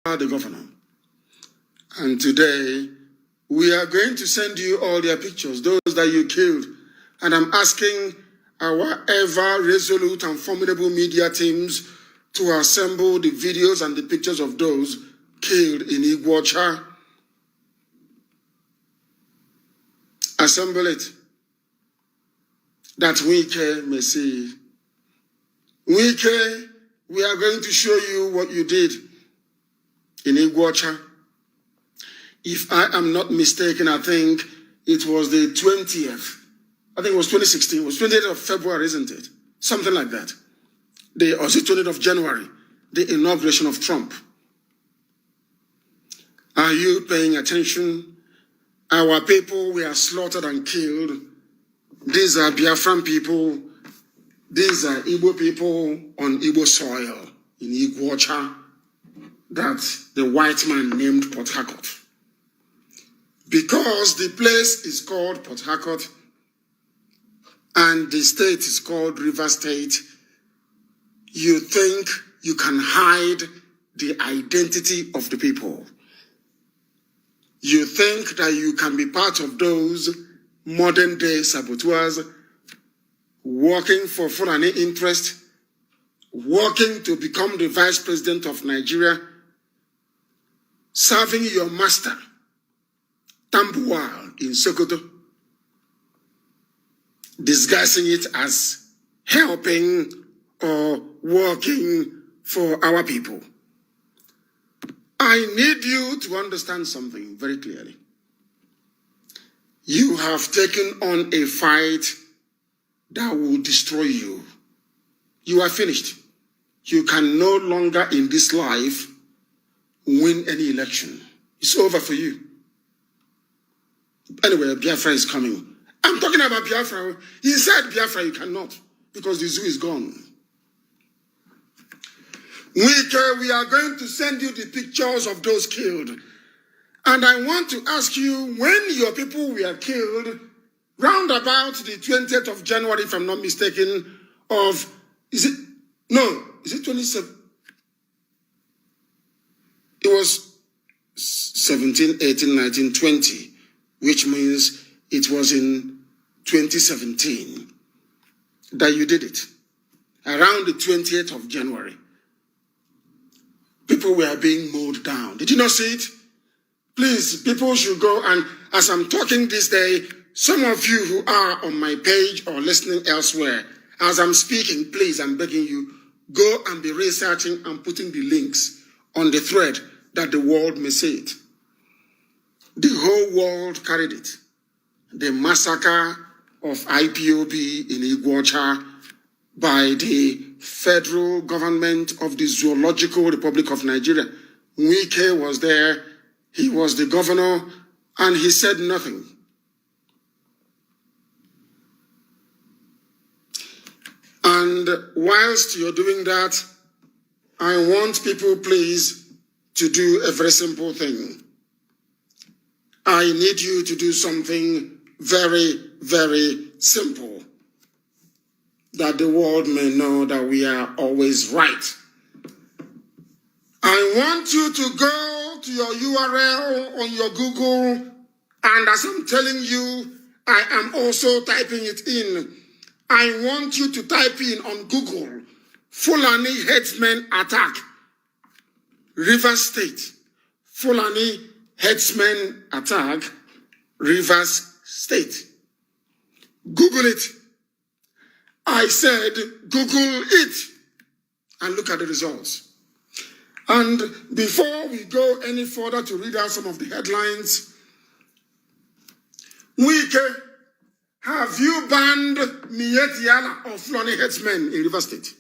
the governor. And today, we are going to send you all their pictures, those that you killed. And I'm asking our ever resolute and formidable media teams to assemble the videos and the pictures of those killed in Iguacha. Assemble it, that WIKE may see. WIKE, we are going to show you what you did in Iguacha. If I am not mistaken, I think it was the 20th. I think it was 2016. It was 28th of February, isn't it? Something like that. Or is it 20th of January? The inauguration of Trump. Are you paying attention? Our people were slaughtered and killed. These are Biafran people. These are Igbo people on Igbo soil in Iguacha that the white man named Port Harcourt. Because the place is called Port Harcourt and the state is called River State, you think you can hide the identity of the people. You think that you can be part of those modern day saboteurs working for Fulani interest, working to become the vice president of Nigeria, serving your master, Tambuwal in Sokoto, disguising it as helping or working for our people. I need you to understand something very clearly. You have taken on a fight that will destroy you. You are finished. You can no longer in this life win any election. It's over for you. Anyway, Biafra is coming. I'm talking about Biafra. Inside Biafra, you cannot, because the zoo is gone. We are going to send you the pictures of those killed. And I want to ask you, when your people were killed, round about the 20th of January, if I'm not mistaken, is it 27? It was 17, 18, 19, 20, which means it was in 2017 that you did it. Around the 20th of January. People were being mowed down. Did you not see it? Please, people should go, and as I'm talking this day, some of you who are on my page or listening elsewhere, as I'm speaking, please, I'm begging you, go and be researching and putting the links on the thread that the world may see it. The whole world carried it. The massacre of Ipob in Iguacha by the federal government of the Zoological Republic of Nigeria. WIKE was there. He was the governor, and he said nothing. And whilst you're doing that, I want people, please, to do a very simple thing. I need you to do something very, very simple, that the world may know that we are always right. I want you to go to your URL on your Google, and as I'm telling you, I am also typing it in. I want you to type in on Google, Fulani Headsmen Attack, Rivers State. Fulani Headsmen Attack, Rivers State. Google it. I said, Google it, and look at the results. And before we go any further to read out some of the headlines, WIKE, have you banned Mietiala or Fulani headsmen in River State?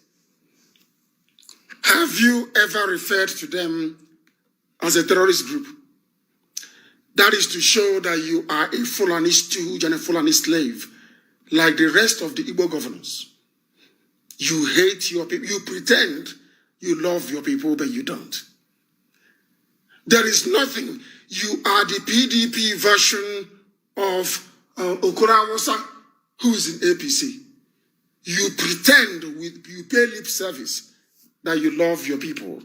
Have you ever referred to them as a terrorist group? That is to show that you are a Fulani stooge and a Fulani slave, like the rest of the Igbo governors. You hate your people. You pretend you love your people, but you don't. There is nothing. You are the PDP version of Okoroawosa, who is in APC. You pretend, you pay lip service that you love your people.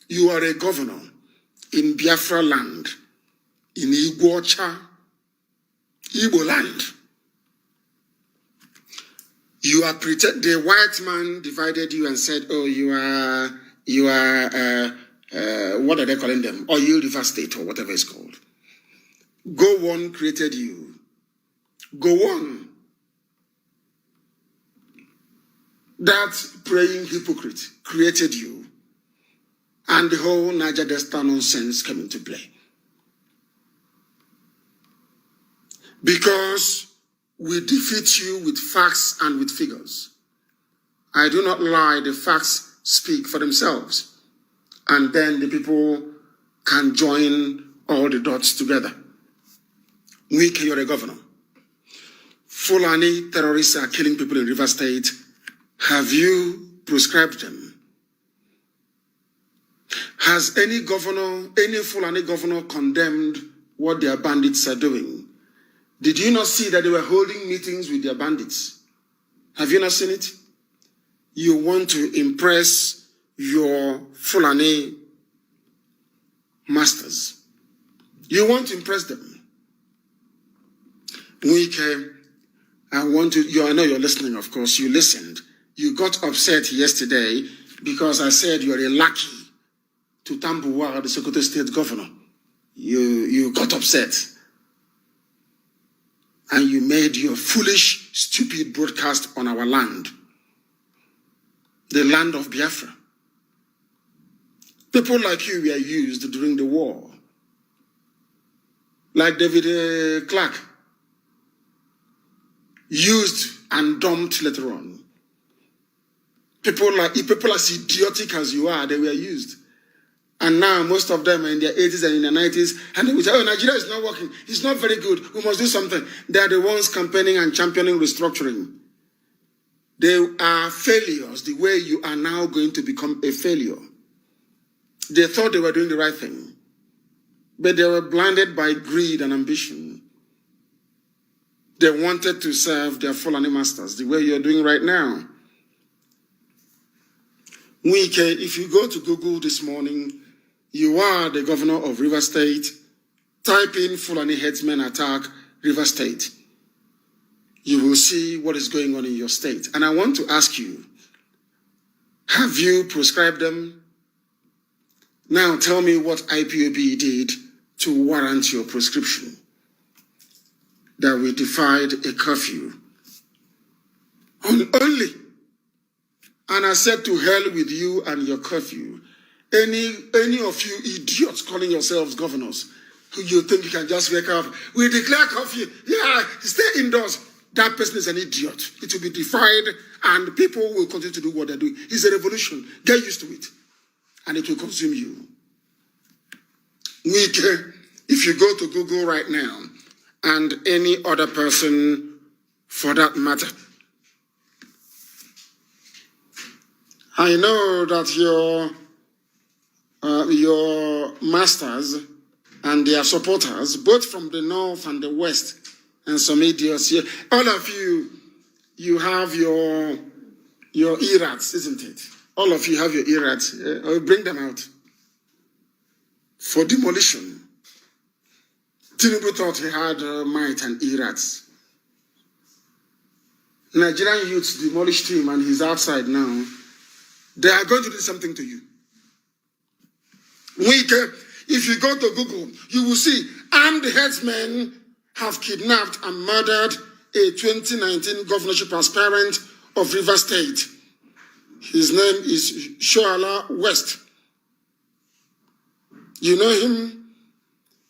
You are a governor. in Biafra land, in Igbo land. You are the white man divided you and said, oh, you are what are they calling them? Oil River State or whatever it's called. Go on created you. Go on. That praying hypocrite created you. And the whole Niger Delta nonsense came into play. Because we defeat you with facts and with figures. I do not lie, the facts speak for themselves. And then the people can join all the dots together. WIKE, you're a governor. Fulani terrorists are killing people in River State. Have you proscribed them? Has any governor, any Fulani governor condemned what their bandits are doing? Did you not see that they were holding meetings with their bandits? Have you not seen it? You want to impress your Fulani masters. You want to impress them. WIKE, I know you're listening, of course. You listened. You got upset yesterday because I said you're a lackey to Tambuwal, the Sokoto State governor. You got upset. And you made your foolish, stupid broadcast on our land. The land of Biafra. People like you were used during the war. Like David Clark. Used and dumped later on. People as idiotic as you are, they were used. And now most of them are in their 80s and in their 90s. And they will say, oh, Nigeria is not working. It's not very good. We must do something. They are the ones campaigning and championing restructuring. They are failures the way you are now going to become a failure. They thought they were doing the right thing. But they were blinded by greed and ambition. They wanted to serve their Fulani masters the way you're doing right now. WIKE, if you go to Google this morning, you are the governor of River State. Type in Fulani headsmen attack River State. You will see what is going on in your state. And I want to ask you, have you proscribed them? Now tell me what Ipob did to warrant your proscription. That we defied a curfew. Only. And I said to hell with you and your curfew. Any of you idiots calling yourselves governors, who you think you can just wake up, we declare curfew, yeah, stay indoors. That person is an idiot. It will be defied and people will continue to do what they do. It's a revolution. Get used to it. And it will consume you. WIKE, if you go to Google right now, and any other person for that matter, I know that your masters and their supporters, both from the north and the west, and some idiots here, all of you, you have your irats, isn't it? All of you have your irats. I'll bring them out for demolition. Tinubu thought he had might and irats. Nigerian youths demolished him and he's outside now. They are going to do something to you. WIKE, if you go to Google, you will see armed headsmen have kidnapped and murdered a 2019 governorship aspirant of River State. His name is Shoala West. You know him?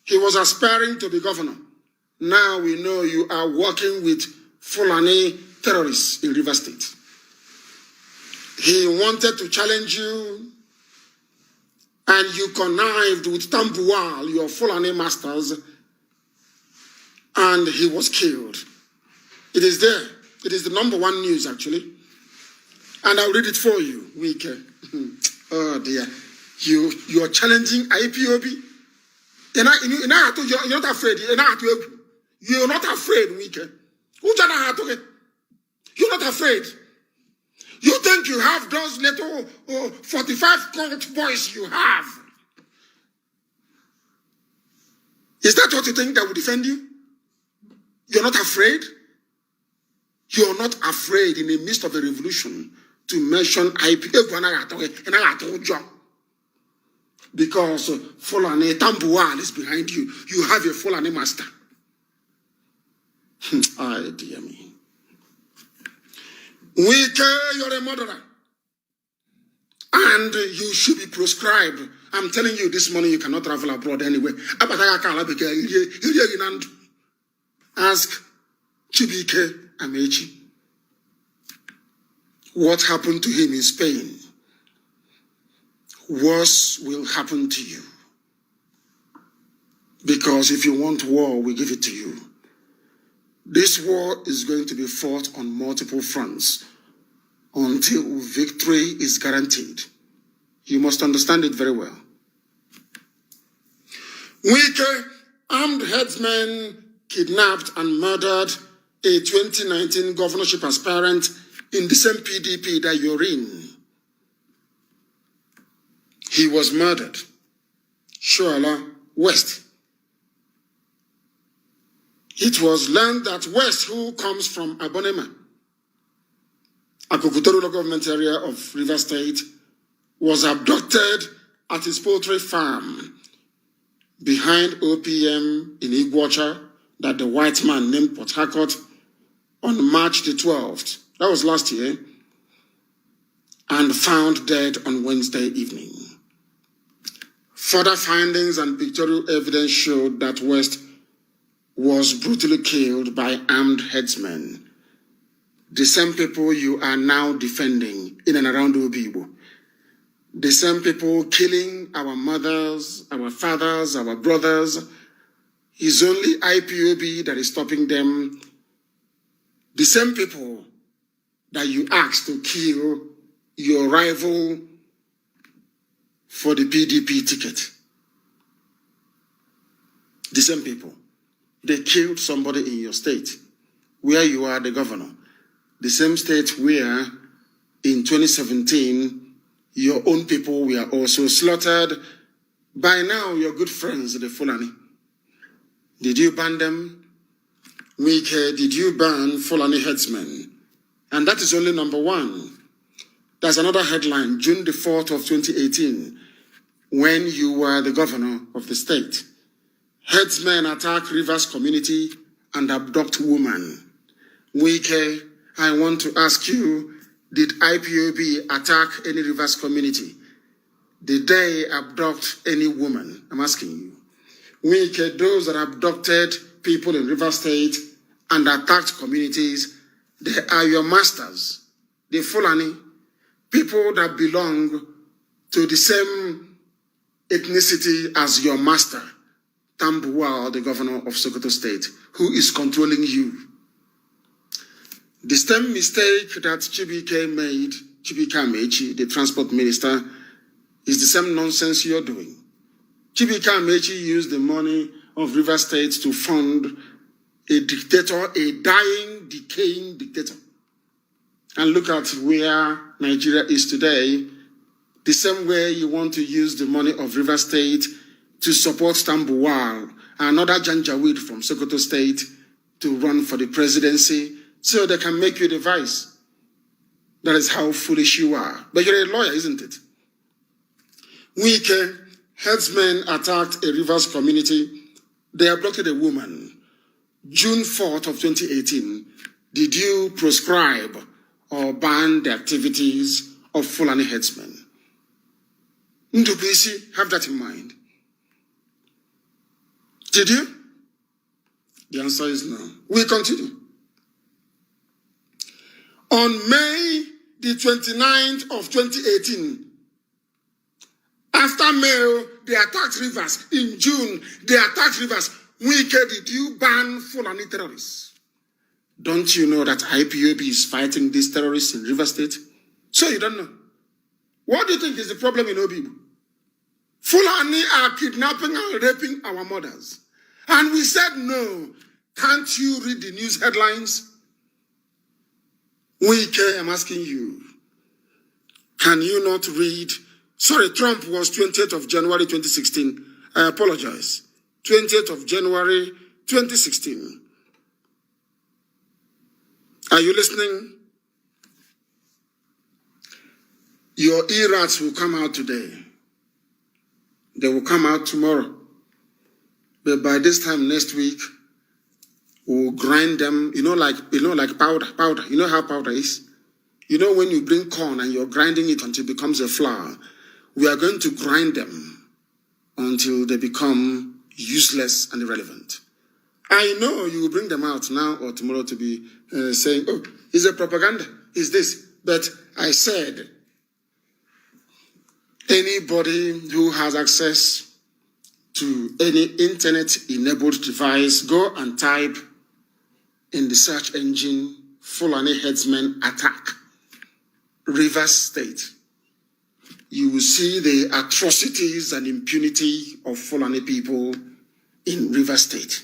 He was aspiring to be governor. Now we know you are working with Fulani terrorists in River State. He wanted to challenge you, and you connived with Tambuwal, your Fulani masters, and he was killed. It is there. It is the #1 news, actually. And I'll read it for you, WIKE. Oh, dear. You are challenging Ipob? You're not afraid. You're not afraid, WIKE. You're not afraid. You think you have those little 45 cult boys you have. Is that what you think that will defend you? You're not afraid? You're not afraid in the midst of a revolution to mention Ipob. Because Fulani Tambuwal is behind you. You have a Fulani master. Ay, dear me. WIKE, you're a murderer. And you should be proscribed. I'm telling you, this morning you cannot travel abroad anyway. Ask Chibike Amechi what happened to him in Spain. Worse will happen to you. Because if you want war, we give it to you. This war is going to be fought on multiple fronts until victory is guaranteed. You must understand it very well. WIKE, armed headsmen kidnapped and murdered a 2019 governorship aspirant in the same PDP that you're in. He was murdered. Shoala West. It was learned that West, who comes from Abonema, a local government area of River State, was abducted at his poultry farm behind OPM in Iguacha that the white man named Port Harcourt on March the 12th. That was last year. And found dead on Wednesday evening. Further findings and pictorial evidence showed that West was brutally killed by armed headsmen. The same people you are now defending in and around Obibo. The same people killing our mothers, our fathers, our brothers. It's only IPOB that is stopping them. The same people that you asked to kill your rival for the PDP ticket. The same people. They killed somebody in your state, where you are the governor. The same state where, in 2017, your own people were also slaughtered. By now, your good friends, the Fulani. Did you ban them? WIKE, did you ban Fulani headsmen? And that is only number one. There's another headline, June the 4th of 2018, when you were the governor of the state. Headsmen attack Rivers community and abduct woman. WIKE, I want to ask you, did IPOB attack any Rivers community? Did they abduct any woman? I'm asking you. WIKE, those that abducted people in River State and attacked communities, they are your masters. The Fulani, people that belong to the same ethnicity as your master, Tambuwal, the governor of Sokoto State, who is controlling you. The same mistake that Chibike made, Chibike Amechi, the transport minister, is the same nonsense you're doing. Chibike Amechi used the money of River State to fund a dictator, a dying, decaying dictator. And look at where Nigeria is today. The same way you want to use the money of River State to support Tambuwal, another Janjaweed from Sokoto State, to run for the presidency so they can make you the vice. That is how foolish you are. But you're a lawyer, isn't it? WIKE, headsmen attacked a Rivers community. They abducted a woman. June 4th of 2018, did you proscribe or ban the activities of Fulani headsmen? Ndubisi, have that in mind. Did you? The answer is no. We continue. On May the 29th of 2018, after May, they attacked Rivers. In June, they attacked Rivers. WIKE, did you ban Fulani terrorists? Don't you know that IPOB is fighting these terrorists in River State? So you don't know. What do you think is the problem in Obibo? Fulani are kidnapping and raping our mothers. And we said no. Can't you read the news headlines? WIKE, I'm asking you. Can you not read? Sorry, Trump was 20th of January 2016. I apologize. 20th of January, 2016. Are you listening? Your e-rats will come out today. They will come out tomorrow. But by this time next week, we'll grind them, like powder. You know how powder is? You know when you bring corn and you're grinding it until it becomes a flour, we are going to grind them until they become useless and irrelevant. I know you will bring them out now or tomorrow to be saying, oh, is it propaganda? Is this? But I said, anybody who has access to any internet-enabled device, go and type in the search engine, Fulani Headsmen Attack, Rivers State. You will see the atrocities and impunity of Fulani people in Rivers State.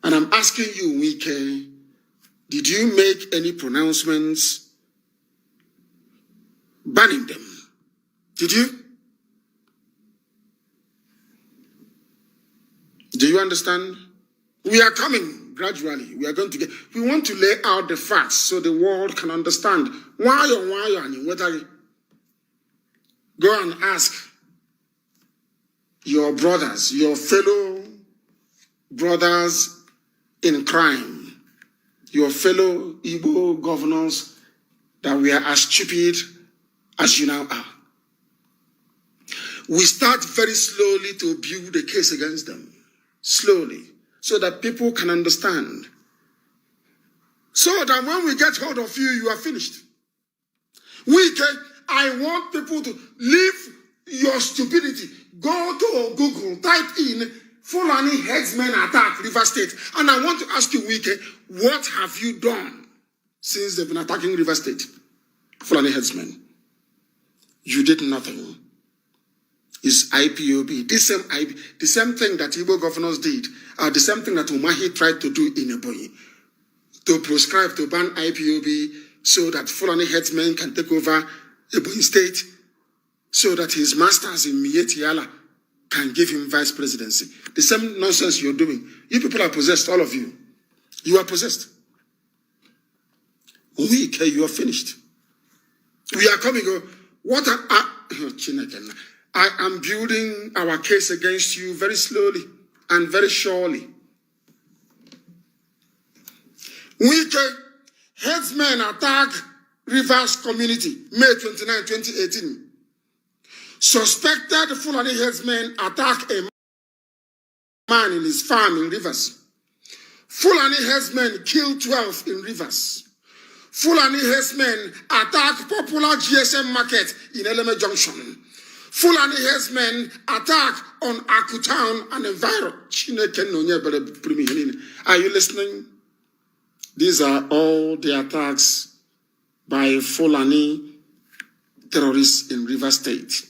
And I'm asking you, WIKE, did you make any pronouncements banning them? Did you? Do you understand? We are coming gradually. We want to lay out the facts so the world can understand. Why, go and ask your brothers, your fellow brothers in crime, your fellow Igbo governors, that we are as stupid as you now are. We start very slowly to build a case against them. Slowly, so that people can understand. So that when we get hold of you, you are finished. I want people to leave your stupidity. Go to Google, type in Fulani Headsmen Attack River State. And I want to ask you, WIKE, what have you done since they've been attacking River State? Fulani Headsmen. You did nothing. Is IPOB. The same thing that Igbo governors did, the same thing that Umahi tried to do in Ebonyi, to prescribe to ban IPOB so that Fulani headsmen can take over Ebonyi State, so that his masters in Mietiala can give him vice presidency. The same nonsense you're doing. You people are possessed, all of you. You are possessed. WIKE, you are finished. We are coming. I am building our case against you very slowly and very surely. WIKE, headsmen attack Rivers community, May 29, 2018. Suspected Fulani headsmen attack a man in his farm in Rivers. Fulani headsmen kill 12 in Rivers. Fulani headsmen attack popular GSM market in Eleme Junction. Fulani headsmen attack on Akutown and environment. Are you listening? These are all the attacks by Fulani terrorists in River State.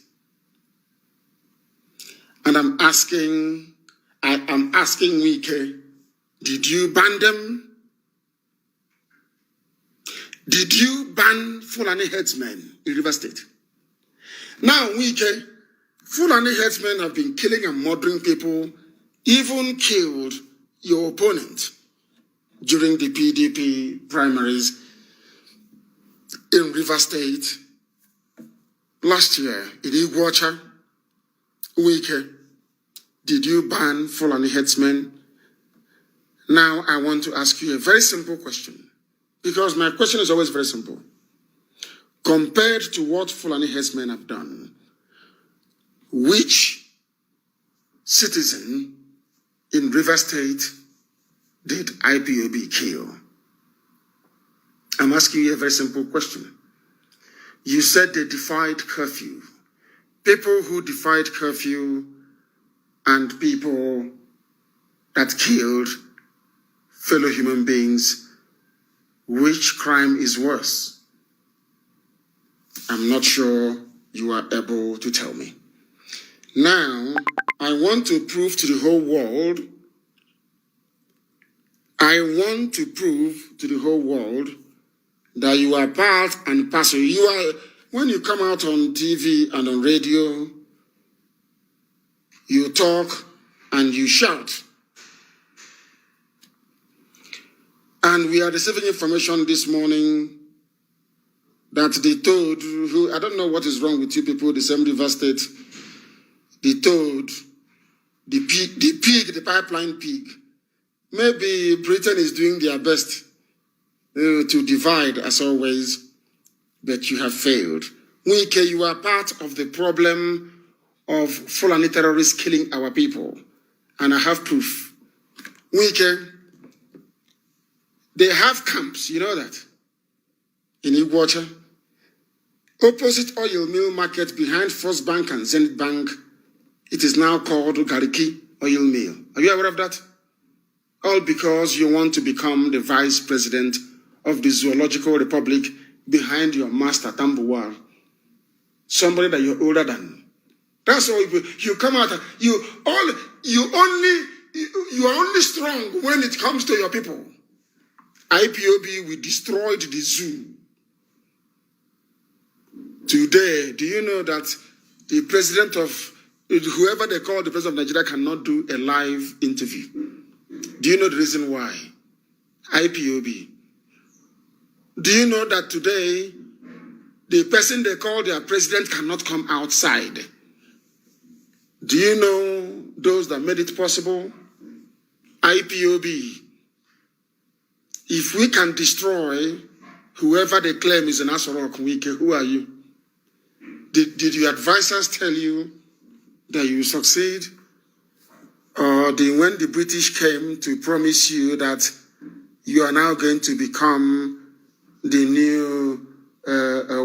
And I am asking WIKE, did you ban them? Did you ban Fulani headsmen in River State? Now, WIKE, Fulani headsmen have been killing and murdering people, even killed your opponent during the PDP primaries in River State last year in Iguacha. WIKE, did you ban Fulani headsmen? Now, I want to ask you a very simple question, because my question is always very simple. Compared to what Fulani headsmen have done, which citizen in River State did IPOB kill? I'm asking you a very simple question. You said they defied curfew. People who defied curfew and people that killed fellow human beings, which crime is worse? I'm not sure you are able to tell me. Now, I want to prove to the whole world, that you are part and parcel. When you come out on TV and on radio, you talk and you shout. And we are receiving information this morning that they told, I don't know what is wrong with you people, the same River State, they told the pig, the pipeline pig, maybe Britain is doing their best to divide as always, but you have failed. WIKE, you are part of the problem of Fulani terrorists killing our people. And I have proof. WIKE, they have camps, you know that, in Iguacha. Opposite oil mill market behind First Bank and Zenith Bank, it is now called Gariki Oil Mill. Are you aware of that? All because you want to become the vice president of the Zoological Republic behind your master Tambuwal. Somebody that you're older than. That's all. You come out. You are only strong when it comes to your people. Ipob, we destroyed the zoo. Today, do you know that the president of, whoever they call the president of Nigeria cannot do a live interview? Do you know the reason why? Ipob. Do you know that today, the person they call their president cannot come outside? Do you know those that made it possible? Ipob. If we can destroy whoever they claim is an Asorok WIKE, who are you? Did your advisors tell you that you succeed? Or when the British came to promise you that you are now going to become the new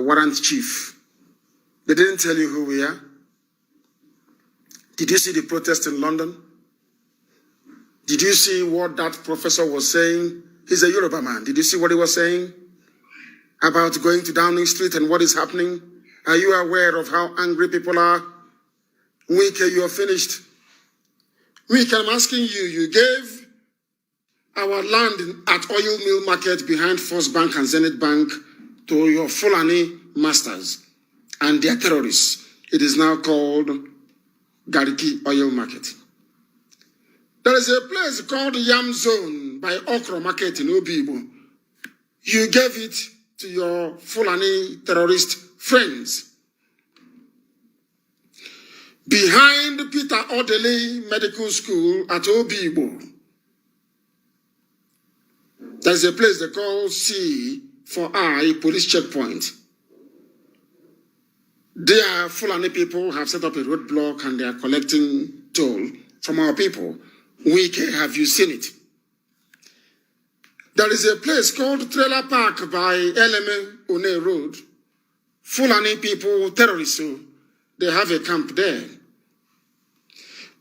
warrant chief, they didn't tell you who we are? Did you see the protest in London? Did you see what that professor was saying? He's a Yoruba man. Did you see what he was saying about going to Downing Street and what is happening? Are you aware of how angry people are? WIKE, you are finished. WIKE, I'm asking you, you gave our land at Oil Mill Market behind First Bank and Zenith Bank to your Fulani masters and their terrorists. It is now called Gariki Oil Market. There is a place called Yam Zone by Okro Market in Obibo. You gave it to your Fulani terrorist friends. Behind Peter Odele Medical School at Obibo, there's a place they call C for I Police Checkpoint. There, Fulani people have set up a roadblock and they are collecting toll from our people. WIKE, have you seen it? There is a place called Trailer Park by Eleme One Road. Fulani people, terrorists, so they have a camp there.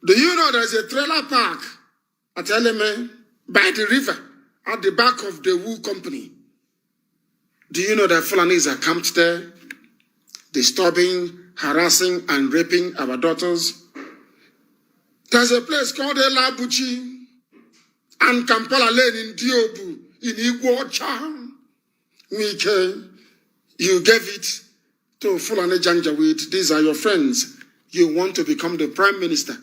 Do you know there is a trailer park at Eleme by the river at the back of the Wu Company? Do you know that Fulanis are camped there, disturbing, harassing, and raping our daughters? There's a place called Elabuchi and Kampala Lane in Diobu, in Iguacha. WIKE, you gave it to Fulani Janjaweed. These are your friends. You want to become the prime minister.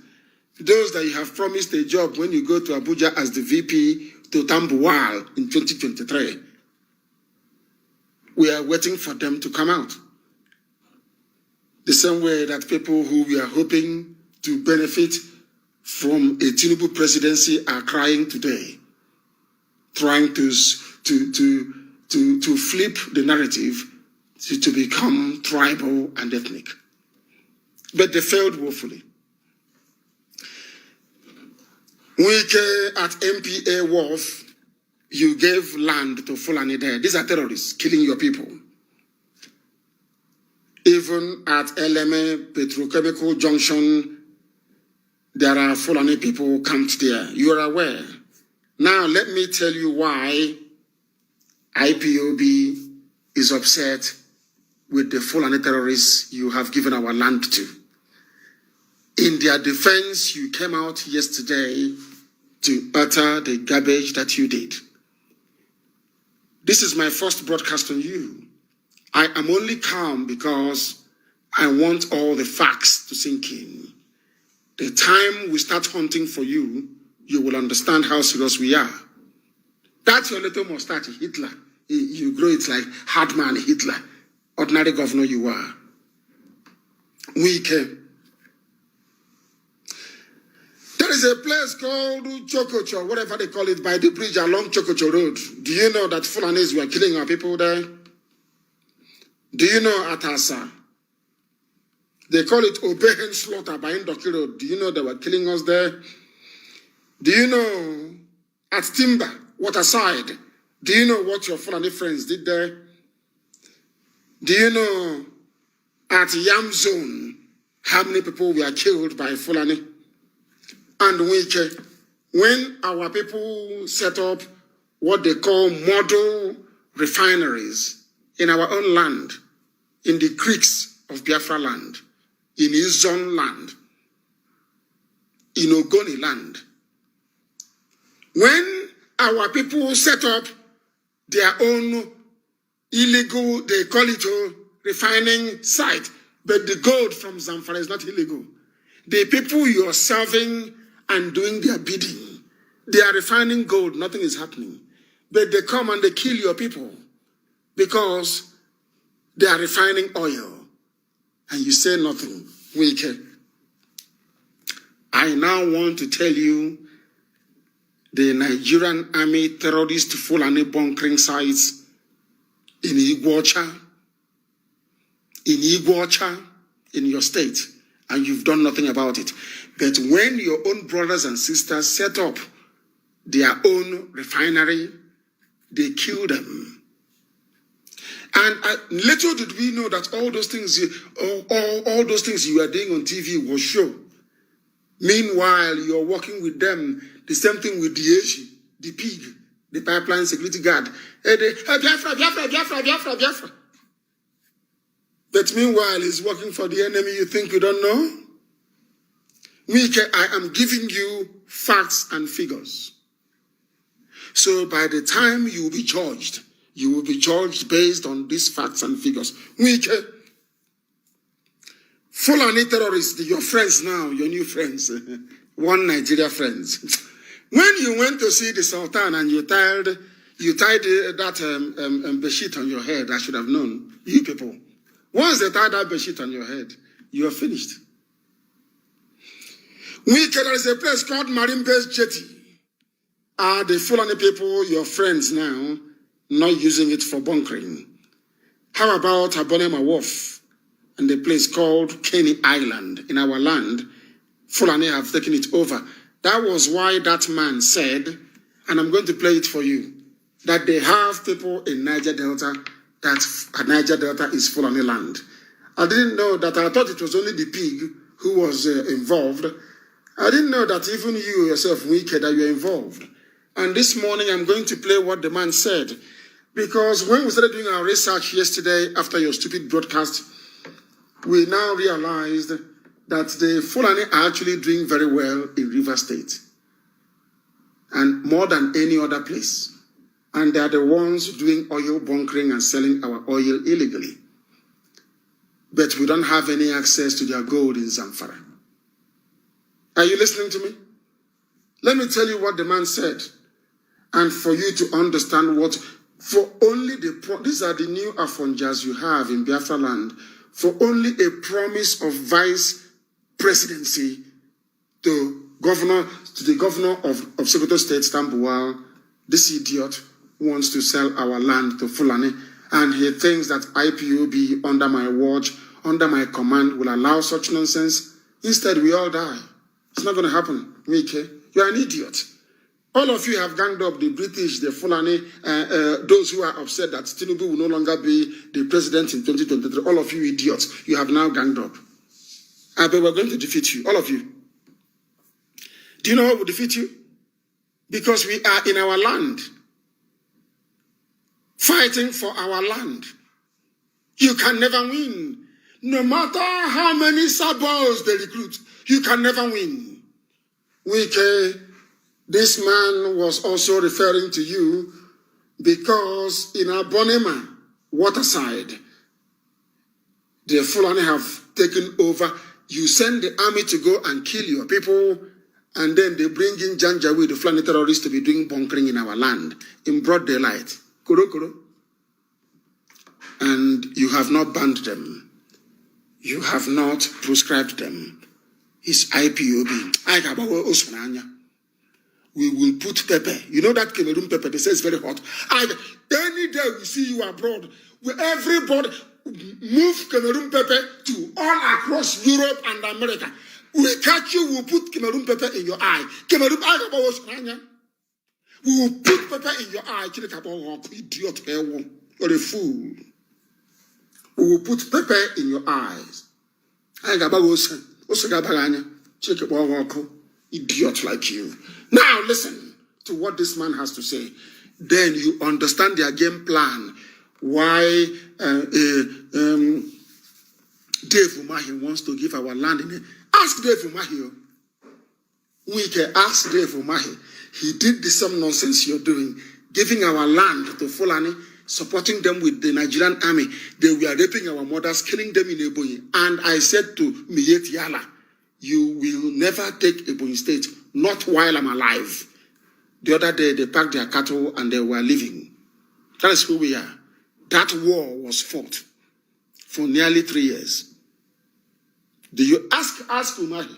Those that you have promised a job when you go to Abuja as the VP to Tambuwal in 2023. We are waiting for them to come out. The same way that people who we are hoping to benefit from a Tinubu presidency are crying today, trying to flip the narrative to become tribal and ethnic. But they failed woefully. WIKE at MPA Wharf, you gave land to Fulani there. These are terrorists killing your people. Even at Eleme Petrochemical Junction, there are Fulani people camped there. You are aware. Now, let me tell you why Ipob is upset with the Fulani terrorists you have given our land to. In their defense, you came out yesterday to utter the garbage that you did. This is my first broadcast on you. I am only calm because I want all the facts to sink in. the time we start hunting for you, you will understand how serious we are. That's your little mustache, Hitler. You grow it like hard man Hitler. Ordinary governor you are. WIKE. There is a place called Chokocho, whatever they call it, by the bridge along Chokocho Road. Do you know that Fulanis were killing our people there? Do you know Atasa? They call it Obehen Slaughter by Indoki Road. Do you know they were killing us there? Do you know at Timber, Waterside? Do you know what your Fulani friends did there? Do you know at Yam Zone how many people were killed by Fulani? And WIKE, when our people set up what they call model refineries in our own land, in the creeks of Biafra land, in Izon land, in Ogoni land, when our people set up their own illegal, they call it a refining site, but the gold from Zamfara is not illegal. The people you are serving and doing their bidding, they are refining gold, nothing is happening. But they come and they kill your people because they are refining oil. And you say nothing. WIKE. I now want to tell you the Nigerian army terrorist Fulani bunkering sites in Iguacha, in your state, and you've done nothing about it. But when your own brothers and sisters set up their own refinery, they kill them. And little did we know that all those things, all those things you were doing on TV was show. Meanwhile, you're working with them. The same thing with the Ashi, the pig, the pipeline security guard. Biafra. But meanwhile, he's working for the enemy you think you don't know. WIKE, I am giving you facts and figures. So by the time you will be judged based on these facts and figures. WIKE, Fulani terrorists, your friends now, your new friends, one Nigeria friends. When you went to see the Sultan and you tied that bedsheet on your head, I should have known, you people. Once they tie that bedsheet on your head, you are finished. WIKE, there is a place called Marine Base Jetty. Are the Fulani people, your friends now, not using it for bunkering? How about Abonema Wharf and the place called Kenny Island in our land? Fulani have taken it over. That was why that man said, and I'm going to play it for you, that they have people in Niger Delta, that Niger Delta is Fulani land. I didn't know that. I thought it was only the pig who was involved. I didn't know that even you yourself, WIKE, that you're involved. And this morning, I'm going to play what the man said. Because when we started doing our research yesterday after your stupid broadcast, we now realized that the Fulani are actually doing very well in River State. And more than any other place. And they are the ones doing oil bunkering and selling our oil illegally. But we don't have any access to their gold in Zamfara. Are you listening to me? Let me tell you what the man said. And for you to understand what, for only these are the new Afonjas you have in Biafra land, for only a promise of vice presidency to the governor of Sokoto State, Tambuwal, this idiot wants to sell our land to Fulani, and he thinks that IPOB under my watch, under my command, will allow such nonsense. Instead, we all die. It's not going to happen, WIKE. You're an idiot. All of you have ganged up, the British, the Fulani, those who are upset that Tinubu will no longer be the president in 2023. All of you idiots, you have now ganged up. But we're going to defeat you, all of you. Do you know what will defeat you? Because we are in our land, fighting for our land. You can never win. No matter how many sabos they recruit, you can never win. WIKE, this man was also referring to you because in Abonema, Waterside, the Fulani have taken over you send the army to go and kill your people, and then they bring in Janjaweed, the Fulani terrorists, to be doing bunkering in our land in broad daylight. Kuro kuro. And you have not banned them. You have not proscribed them. It's IPOB. We will put pepper. You know that Cameroon pepper, they say it's very hot. Any day we see you abroad, everybody move Cameroon pepper to all across Europe and America. We catch you, we'll put Cameroon pepper in your eye. Cameroon, we will put pepper in your eye. Idiot, you're a fool. We will put pepper in your eyes. Idiot like you. Now listen to what this man has to say. Then you understand their game plan. Why Dave Umahi wants to give our land in it. Ask Dave Umahi. WIKE, ask Dave Umahi. He did the same nonsense you're doing, giving our land to Fulani, supporting them with the Nigerian army. They were raping our mothers, killing them in Ebonyi. And I said to Miyet Yala, you will never take Ebonyi State, not while I'm alive. The other day, they packed their cattle and they were leaving. That is who we are. That war was fought for nearly 3 years. Do you ask Umahi?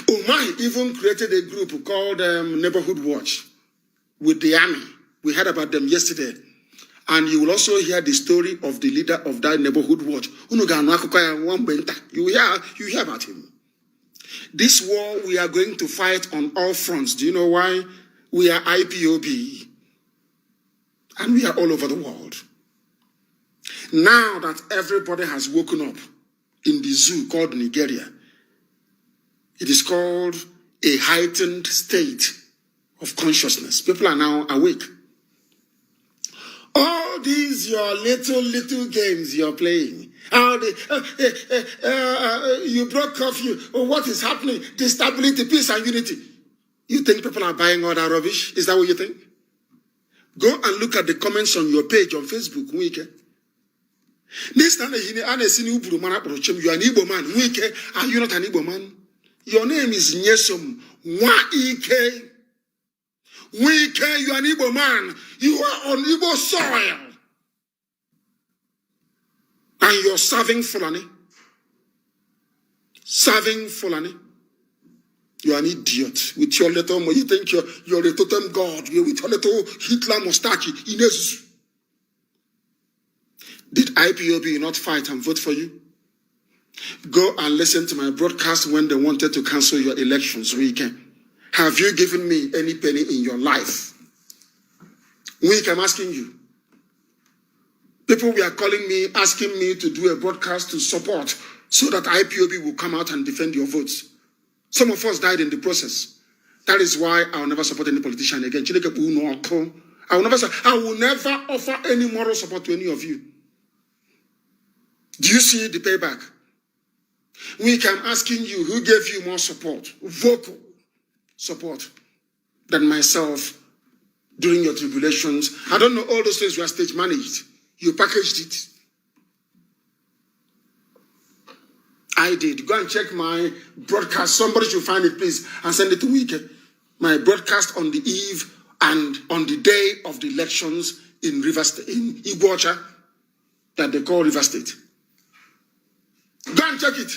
Umahi even created a group called Neighborhood Watch with the army. We heard about them yesterday. And you will also hear the story of the leader of that Neighborhood Watch. You hear about him. This war we are going to fight on all fronts. Do you know why? We are IPOB. And we are all over the world. Now that everybody has woken up in the zoo called Nigeria, it is called a heightened state of consciousness. People are now awake. All these your little games you're playing. You broke curfew. Oh, what is happening? The stability, peace, and unity. You think people are buying all that rubbish? Is that what you think? Go and look at the comments on your page on Facebook, WIKE. You are an Igbo man. WIKE, are you not an Igbo man? Your name is Nyesom WIKE. WIKE, you are an Igbo man. You are on Igbo soil. And you're serving Fulani. Serving Fulani. You're an idiot. With your little, you think you're a totem god. You're with your little Hitler mustache. Ines. Did IPOB not fight and vote for you? Go and listen to my broadcast when they wanted to cancel your elections, WIKE. Have you given me any penny in your life? WIKE, I'm asking you. People were calling me, asking me to do a broadcast to support so that IPOB will come out and defend your votes. Some of us died in the process. That is why I will never support any politician again. I will never offer any moral support to any of you. Do you see the payback? WIKE, I'm asking you, who gave you more support, vocal support, than myself during your tribulations? I don't know, all those things were stage managed. You packaged it. I did. Go and check my broadcast. Somebody should find it, please, and send it to WIKE. My broadcast on the eve and on the day of the elections in Iguacha, that they call River State. Go and check it.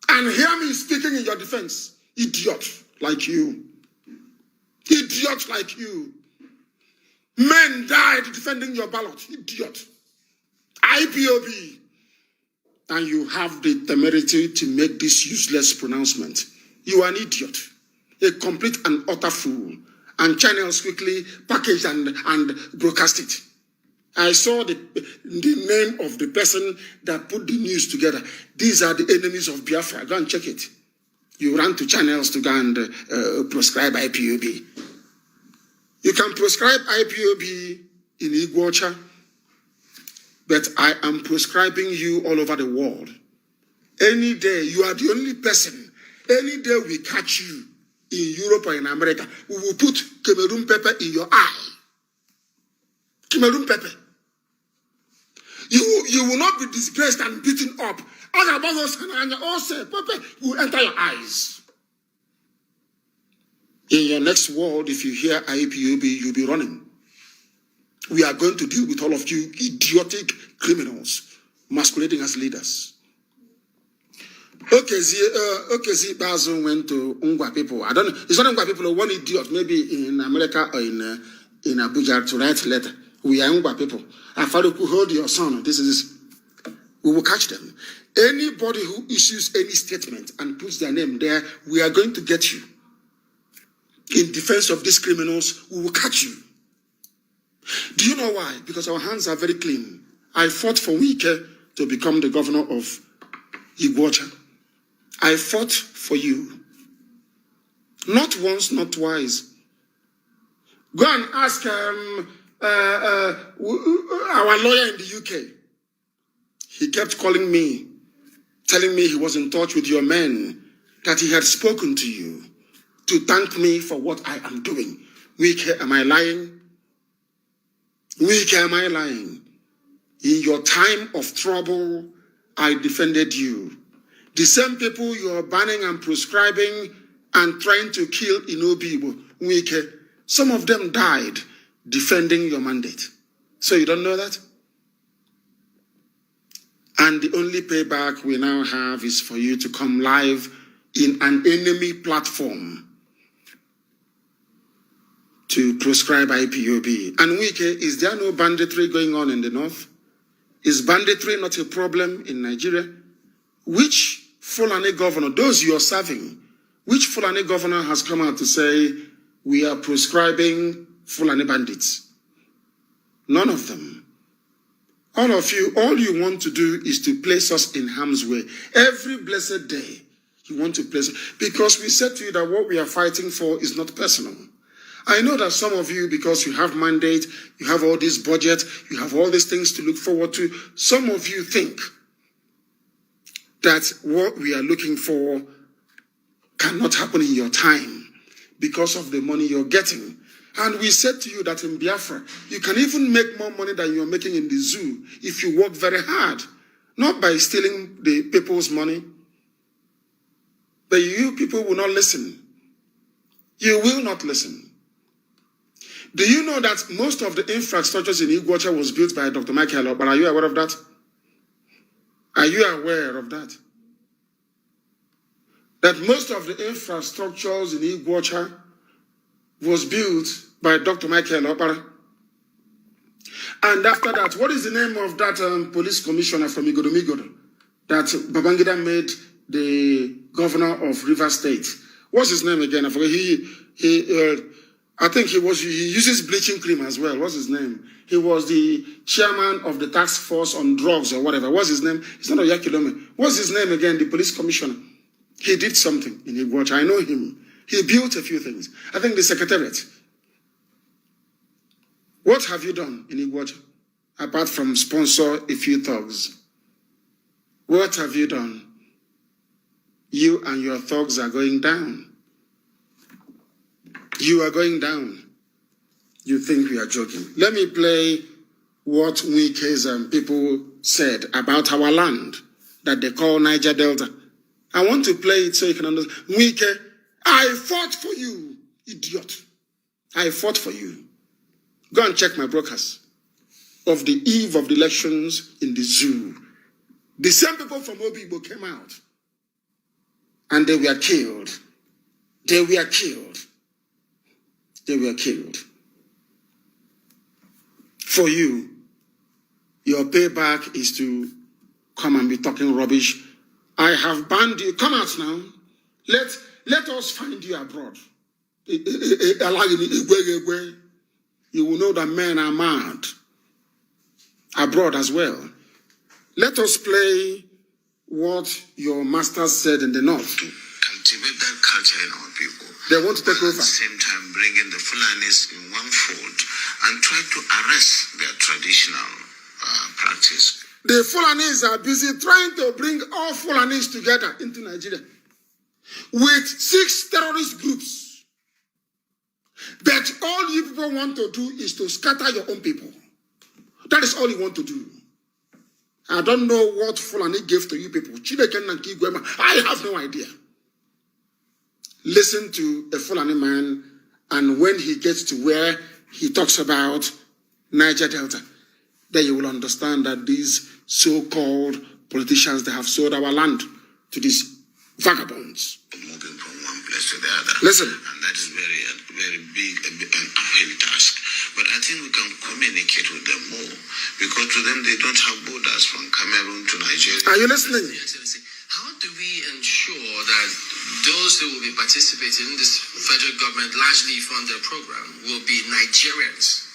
And hear me speaking in your defense. Idiot like you. Idiot like you. Men died defending your ballot. Idiot. IPOB. And you have the temerity to make this useless pronouncement. You are an idiot. A complete and utter fool. And channels quickly packaged and broadcast it. I saw the name of the person that put the news together. These are the enemies of Biafra. Go and check it. You ran to channels to go and prescribe IPOB. You can prescribe IPOB in Iguacha, but I am prescribing you all over the world. Any day, you are the only person. Any day we catch you in Europe or in America, we will put Cameroon pepper in your eye. Cameroon pepper. You will not be disgraced and beaten up. Also, will enter your eyes. In your next world, if you hear IPOB, you'll be running. We are going to deal with all of you idiotic criminals masquerading as leaders. Okay, Basil went to Ungwa people. I don't know. It's not Ungwa people. One idiot, maybe in America or in Abuja, to write a letter. We are Ungwa people. Afaruku, hold your son. This is. We will catch them. Anybody who issues any statement and puts their name there, we are going to get you. In defense of these criminals, we will catch you. Do you know why? Because our hands are very clean. I fought for WIKE to become the governor of Iguacha. I fought for you. Not once, not twice. Go and ask our lawyer in the UK. He kept calling me, telling me he was in touch with your men, that he had spoken to you to thank me for what I am doing. WIKE, am I lying? WIKE, am I lying? In your time of trouble, I defended you. The same people you are banning and proscribing and trying to kill in Obibo, WIKE, some of them died defending your mandate. So you don't know that? And the only payback we now have is for you to come live in an enemy platform to proscribe IPOB. And WIKE, is there no banditry going on in the north? Is banditry not a problem in Nigeria? Which Fulani governor, those you are serving, which Fulani governor has come out to say, we are proscribing Fulani bandits? None of them. All of you, all you want to do is to place us in harm's way. Every blessed day, you want to place us. Because we said to you that what we are fighting for is not personal. I know that some of you, because you have mandate, you have all this budget, you have all these things to look forward to, some of you think that what we are looking for cannot happen in your time because of the money you're getting. And we said to you that in Biafra, you can even make more money than you're making in the zoo if you work very hard, not by stealing the people's money. But you people will not listen. You will not listen. Do you know that most of the infrastructures in Iguacha was built by Dr. Michael? But are you aware of that? Are you aware of that? That most of the infrastructures in Iguacha was built by Dr. Michael Opara. And after that, what is the name of that police commissioner from Igodomigodo that Babangida made the governor of Rivers State? What's his name again? I forget. I think he uses bleaching cream as well. What's his name? He was the chairman of the task force on drugs or whatever. What's his name? It's not Oyakilome. What's his name again? The police commissioner. He did something in Iguacha. I know him. He built a few things. I think the secretariat. What have you done in Iguacha? Apart from sponsor a few thugs. What have you done? You and your thugs are going down. You are going down. You think we are joking. Let me play what WIKE's people said about our land that they call Niger Delta. I want to play it so you can understand. WIKE, I fought for you, idiot. I fought for you. Go and check my broadcast of the eve of the elections in the zoo. The same people from Obibo came out and they were killed. They were killed. They were killed. For you, your payback is to come and be talking rubbish. I have banned you. Come out now. Let us find you abroad. You will know that men are mad. Abroad as well. Let us play what your master said in the north. To cultivate that culture in our people. They want to take over. At the same time, bring in the Fulanis in one fold and try to arrest their traditional practice. The Fulanis are busy trying to bring all Fulanis together into Nigeria with 6 terrorist groups. But all you people want to do is to scatter your own people. That is all you want to do. I don't know what Fulani gave to you people. I have no idea. Listen to a Fulani man, and when he gets to where he talks about Niger Delta, then you will understand that these so-called politicians, they have sold our land to these vagabonds. Moving from one place to the other. Listen. And that is very big and uphill task. But I think we can communicate with them more, because to them they don't have borders from Cameroon to Nigeria. Are you listening? Excellency, how do we ensure that those who will be participating in this federal government largely funded program will be Nigerians?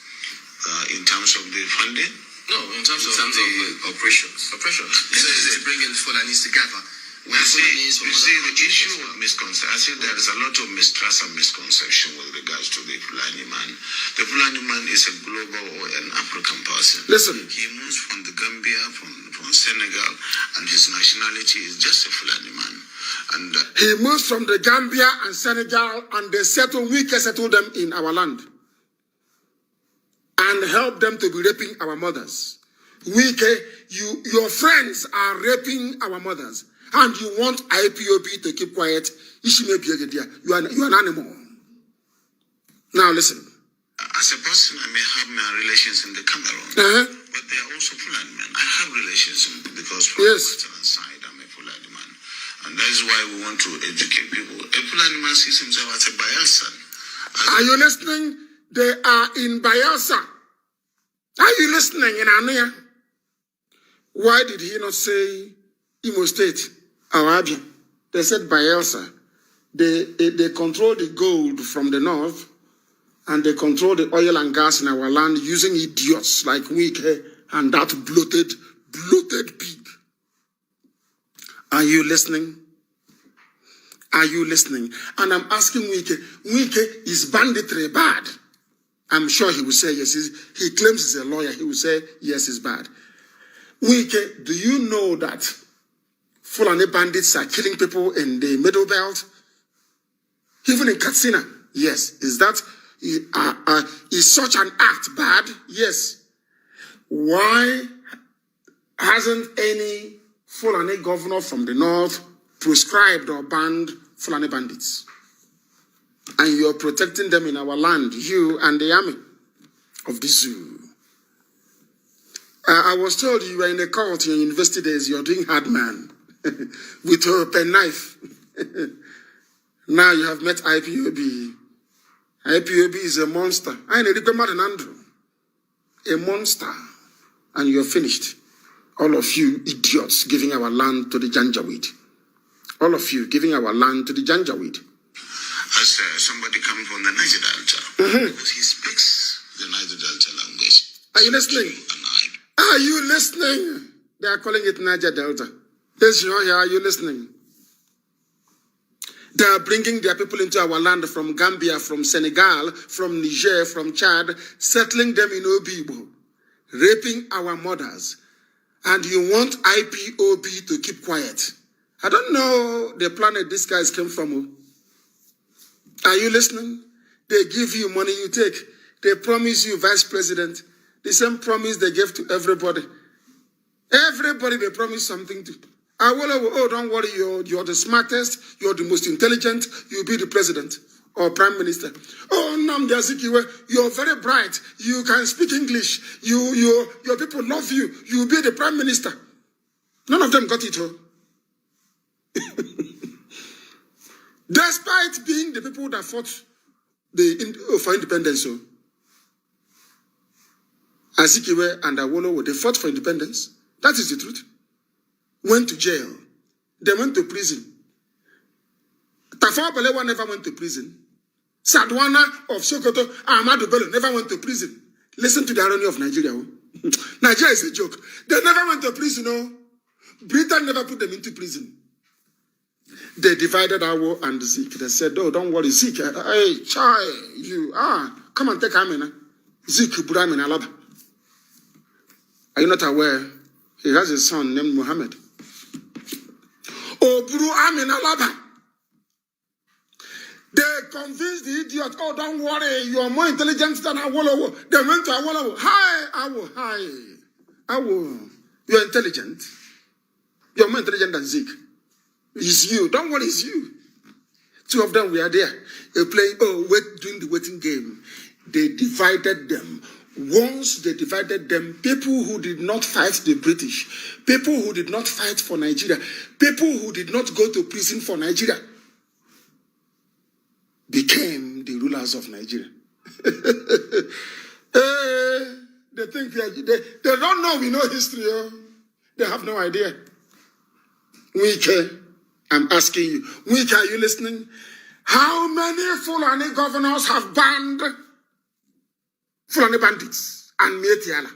In terms of the funding? No, in terms of the operations. This is to bring in Fulanis together. You see, the issue of misconception, I see there is a lot of mistrust and misconception with regards to the Fulani man. The Fulani man is a global or an African person. Listen. He moves from the Gambia, from Senegal, and his nationality is just a Fulani man. And he moves from the Gambia and Senegal, and they WIKE settle them in our land and help them to be raping our mothers. WIKE, your friends are raping our mothers. And you want IPOB to keep quiet. You are an animal. Now listen. As a person, I may have my relations in the Cameroon, but they are also Fulani men. I have relations because from the Western side, I'm a Fulani man. And that is why we want to educate people. A Fulani man sees himself as a Bayelsan. Are you listening? They are in Bayelsa. Are you listening in Ania? Why did he not say Imo State? Arabian. They said Bayelsa. They control the gold from the north, and they control the oil and gas in our land using idiots like WIKE and that bloated pig. Are you listening? Are you listening? And I'm asking WIKE, is banditry bad? I'm sure he will say yes. He claims he's a lawyer. He will say yes, it's bad. WIKE, do you know that Fulani bandits are killing people in the Middle Belt? Even in Katsina? Yes. Is such an act bad? Yes. Why hasn't any Fulani governor from the north prescribed or banned Fulani bandits? And you're protecting them in our land, you and the army of the zoo. I was told you were in a cult in your university days, you're doing hard man. With a pen knife. Now you have met IPOB. IPOB is a monster. I need to come Andrew. A monster. And you're finished. All of you idiots giving our land to the Janjaweed. All of you giving our land to the Janjaweed. As somebody coming from the Niger Delta. Because he speaks the Niger Delta language. Are you listening? Are you listening? They are calling it Niger Delta. Yes, are you listening? They are bringing their people into our land from Gambia, from Senegal, from Niger, from Chad, settling them in Obibo, raping our mothers. And you want IPOB to keep quiet. I don't know the planet these guys came from. Are you listening? They give you money, you take. They promise you vice president. The same promise they gave to everybody. Everybody they promise something to. Oh, don't worry, you're the smartest, you're the most intelligent, you'll be the president or prime minister. Oh, Nnamdi Azikiwe, you're very bright, you can speak English, your people love you, you'll be the prime minister. None of them got it, Despite being the people that fought for independence, Azikiwe and Awolowo, they fought for independence. That is the truth. Went to jail. They went to prison. Tafawa Balewa never went to prison. Sadwana of Sokoto, Ahmadu Bello never went to prison. Listen to the irony of Nigeria. Nigeria is a joke. They never went to prison. Britain never put them into prison. They divided Awo and Zeke. They said, oh, don't worry, Zeke. Hey, come and take Amina. Zeke Buram in Alaba. Are you not aware? He has a son named Muhammad. Oh, Buru Amin Alaba. They convinced the idiot, oh, don't worry, you are more intelligent than Awolowo. They went to Awolowo. Hi, Awo, hi. Awo, You're intelligent. You're more intelligent than Zeke. It's you. Don't worry, it's you. Two of them were there. They playing, doing the waiting game. They divided them. Once they divided them, people who did not fight the British, people who did not fight for Nigeria, people who did not go to prison for Nigeria, became the rulers of Nigeria. They think they don't know we know history. They have no idea. WIKE, I'm asking you. WIKE, are you listening? How many Fulani governors have banned Fulani bandits and Mietiala?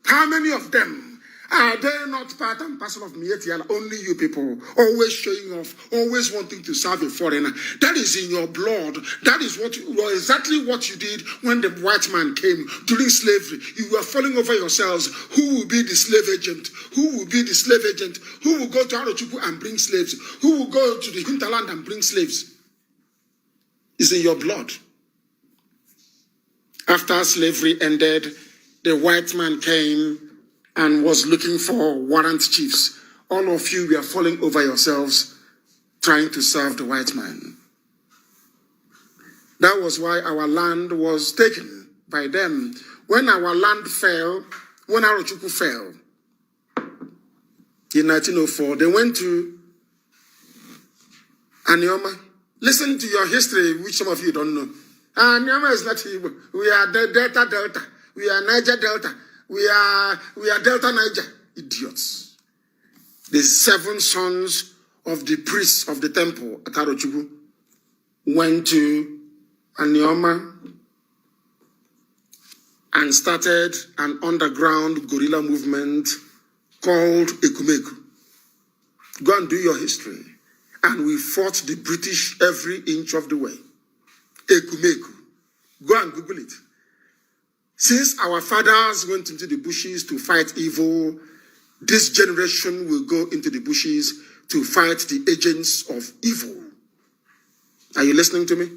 How many of them? Are they not part and parcel of Mietiala? Only you people, always showing off, always wanting to serve a foreigner. That is in your blood. That is exactly what you did when the white man came during slavery. You were falling over yourselves. Who will be the slave agent? Who will be the slave agent? Who will go to Arochukwu and bring slaves? Who will go to the hinterland and bring slaves? It's in your blood. After slavery ended, the white man came and was looking for warrant chiefs. All of you were falling over yourselves trying to serve the white man. That was why our land was taken by them. When our land fell, when Arochukwu fell, in 1904, they went to Anioma. Listen to your history, which some of you don't know. Anioma is not Igbo. We are Delta. We are Niger Delta. We are Delta Niger. Idiots. The 7 sons of the priests of the temple at Arochukwu went to Anioma and started an underground guerrilla movement called Ekumeku. Go and do your history. And we fought the British every inch of the way. Ekumeku. Go and Google it. Since our fathers went into the bushes to fight evil, this generation will go into the bushes to fight the agents of evil. Are you listening to me?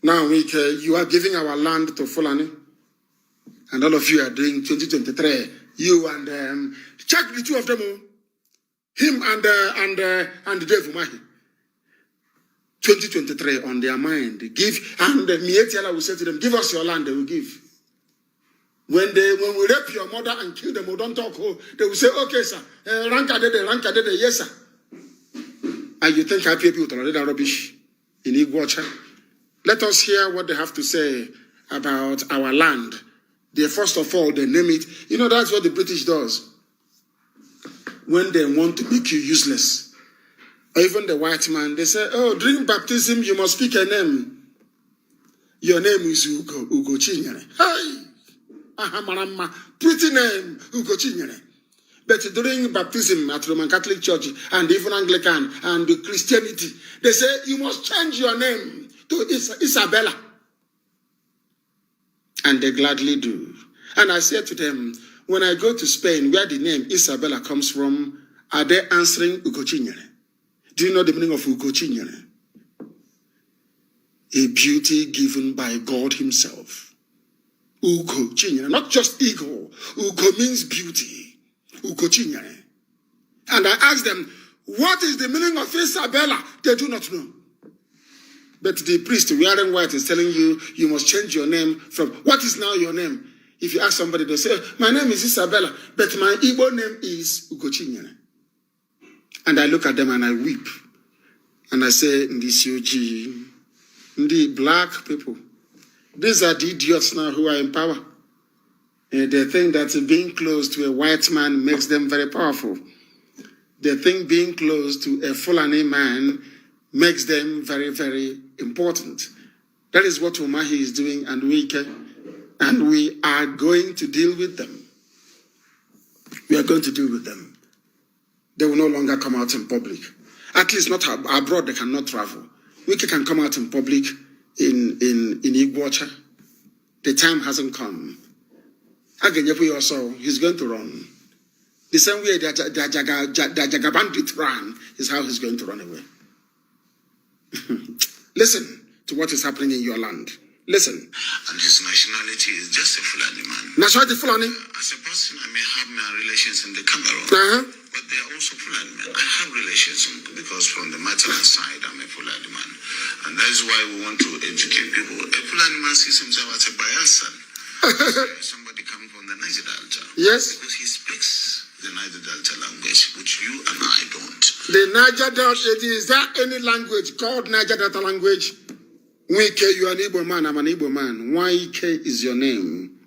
Now, WIKE, you are giving our land to Fulani. And all of you are doing 2023. You and check the two of them. Him and Dave Umahi. 2023 on their mind. Give, and Mietiala will say to them, give us your land, they will give. When we rape your mother and kill them, we don't talk, they will say, okay, sir. Ranka dede, yes, sir. And you think happy people tolerate that rubbish in Iguacha? Let us hear what they have to say about our land. They, first of all, they name it. You know, that's what the British does. When they want to make you useless. Or even the white man, they say, oh, during baptism, you must speak a name. Your name is Ugo Chinyere. Hey! Ahamarama. Pretty name, Ugo Chinyere. But during baptism at Roman Catholic Church and even Anglican and Christianity, they say, you must change your name to Isabella. And they gladly do. And I said to them, when I go to Spain, where the name Isabella comes from, are they answering Ugo Chinyere? Do you know the meaning of Ugo Chinyere? A beauty given by God himself. Ugo Chinyere, not just ego. Ugo means beauty. Ugo Chinyere. And I asked them, what is the meaning of Isabella? They do not know. But the priest wearing white is telling you, you must change your name from, what is now your name? If you ask somebody, they'll say, my name is Isabella, but my Igbo name is Ugo Chinyere. And I look at them and I weep. And I say, Ndisi Ndi black people. These are the idiots now who are in power. And they think that being close to a white man makes them very powerful. They think being close to a Fulani man makes them very, very important. That is what Umahi is doing and WIKE. And we are going to deal with them. We are going to deal with them. They will no longer come out in public. At least not abroad, they cannot travel. WIKE can come out in public in Iguacha. The time hasn't come. Agenyepu also, he's going to run. The same way the Jaga bandit ran is how he's going to run away. Listen to what is happening in your land. Listen. And his nationality is just a Fulani man. Nationality Fulani? As a person, I may have my relations in the Cameroon, but they are also Fulani men. I have relations because from the maternal side, I'm a Fulani man. And that is why we want to educate people. A Fulani man sees himself as a Bayelsan. Somebody coming from the Niger Delta. Yes. Because he speaks the Niger Delta language, which you and I don't. The Niger Delta, is there any language called Niger Delta language? WIKE, you are an Igbo man, I'm an Igbo man. WIKE is your name.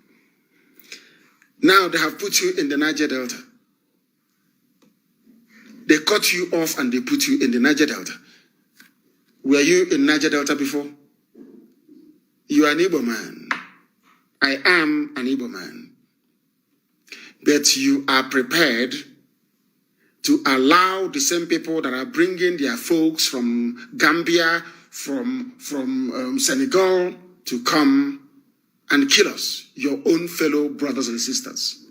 Now they have put you in the Niger Delta. They cut you off and they put you in the Niger Delta. Were you in Niger Delta before? You are an Igbo man. I am an Igbo man. But you are prepared to allow the same people that are bringing their folks from Gambia, from Senegal to come and kill us, your own fellow brothers and sisters.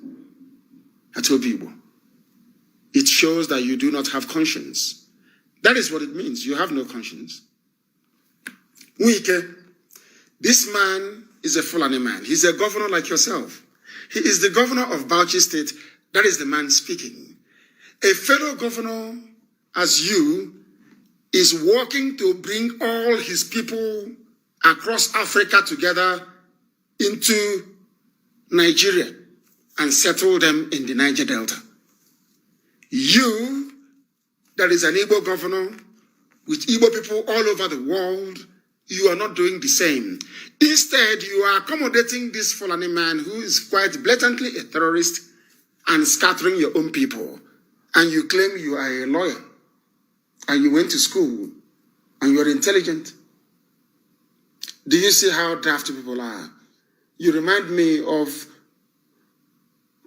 Atobibo. It shows that you do not have conscience. That is what it means. You have no conscience. WIKE, this man is a Fulani man. He's a governor like yourself. He is the governor of Bauchi State. That is the man speaking. A fellow governor as you is working to bring all his people across Africa together into Nigeria and settle them in the Niger Delta. You, that is an Igbo governor with Igbo people all over the world, you are not doing the same. Instead, you are accommodating this Fulani man who is quite blatantly a terrorist and scattering your own people. And you claim you are a lawyer. And you went to school, and you're intelligent. Do you see how daft people are? You remind me of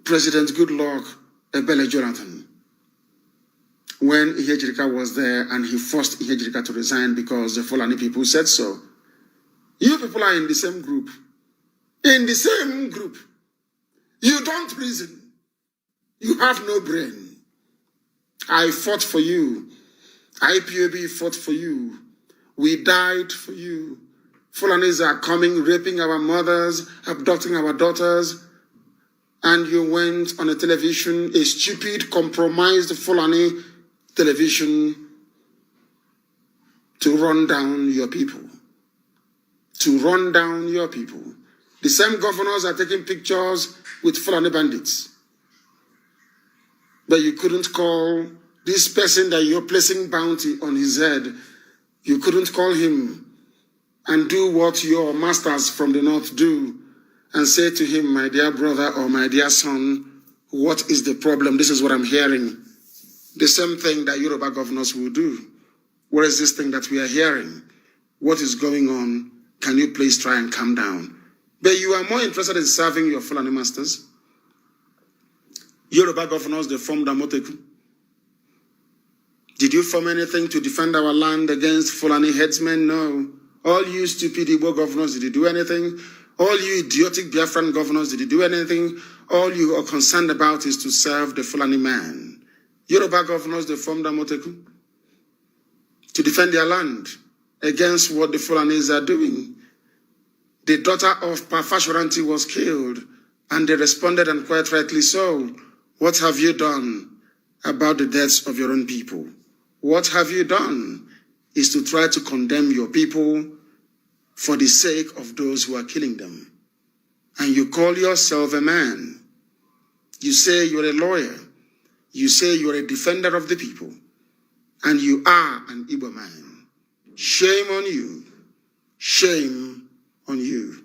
President Goodluck Ebele Jonathan, when Ihejirika was there, and he forced Ihejirika to resign because the Fulani people said so. You people are in the same group. In the same group. You don't reason. You have no brain. I fought for you. IPOB fought for you. We died for you. Fulanis are coming, raping our mothers, abducting our daughters. And you went on a television, a stupid, compromised Fulani television, to run down your people. To run down your people. The same governors are taking pictures with Fulani bandits. But you couldn't call this person that you're placing bounty on his head, you couldn't call him and do what your masters from the north do and say to him, my dear brother or my dear son, what is the problem? This is what I'm hearing. The same thing that Yoruba governors will do. What is this thing that we are hearing? What is going on? Can you please try and calm down? But you are more interested in serving your Fulani masters. Yoruba governors, they formed Amoteku. Did you form anything to defend our land against Fulani headsmen? No. All you stupid Igbo governors, did you do anything? All you idiotic Biafran governors, did you do anything? All you are concerned about is to serve the Fulani man. Yoruba governors, they formed Amoteku to defend their land against what the Fulanis are doing. The daughter of Pafashoranti was killed, and they responded, and quite rightly so. What have you done about the deaths of your own people? What have you done is to try to condemn your people for the sake of those who are killing them. And you call yourself a man. You say you're a lawyer. You say you're a defender of the people. And you are an Igbo man. Shame on you. Shame on you.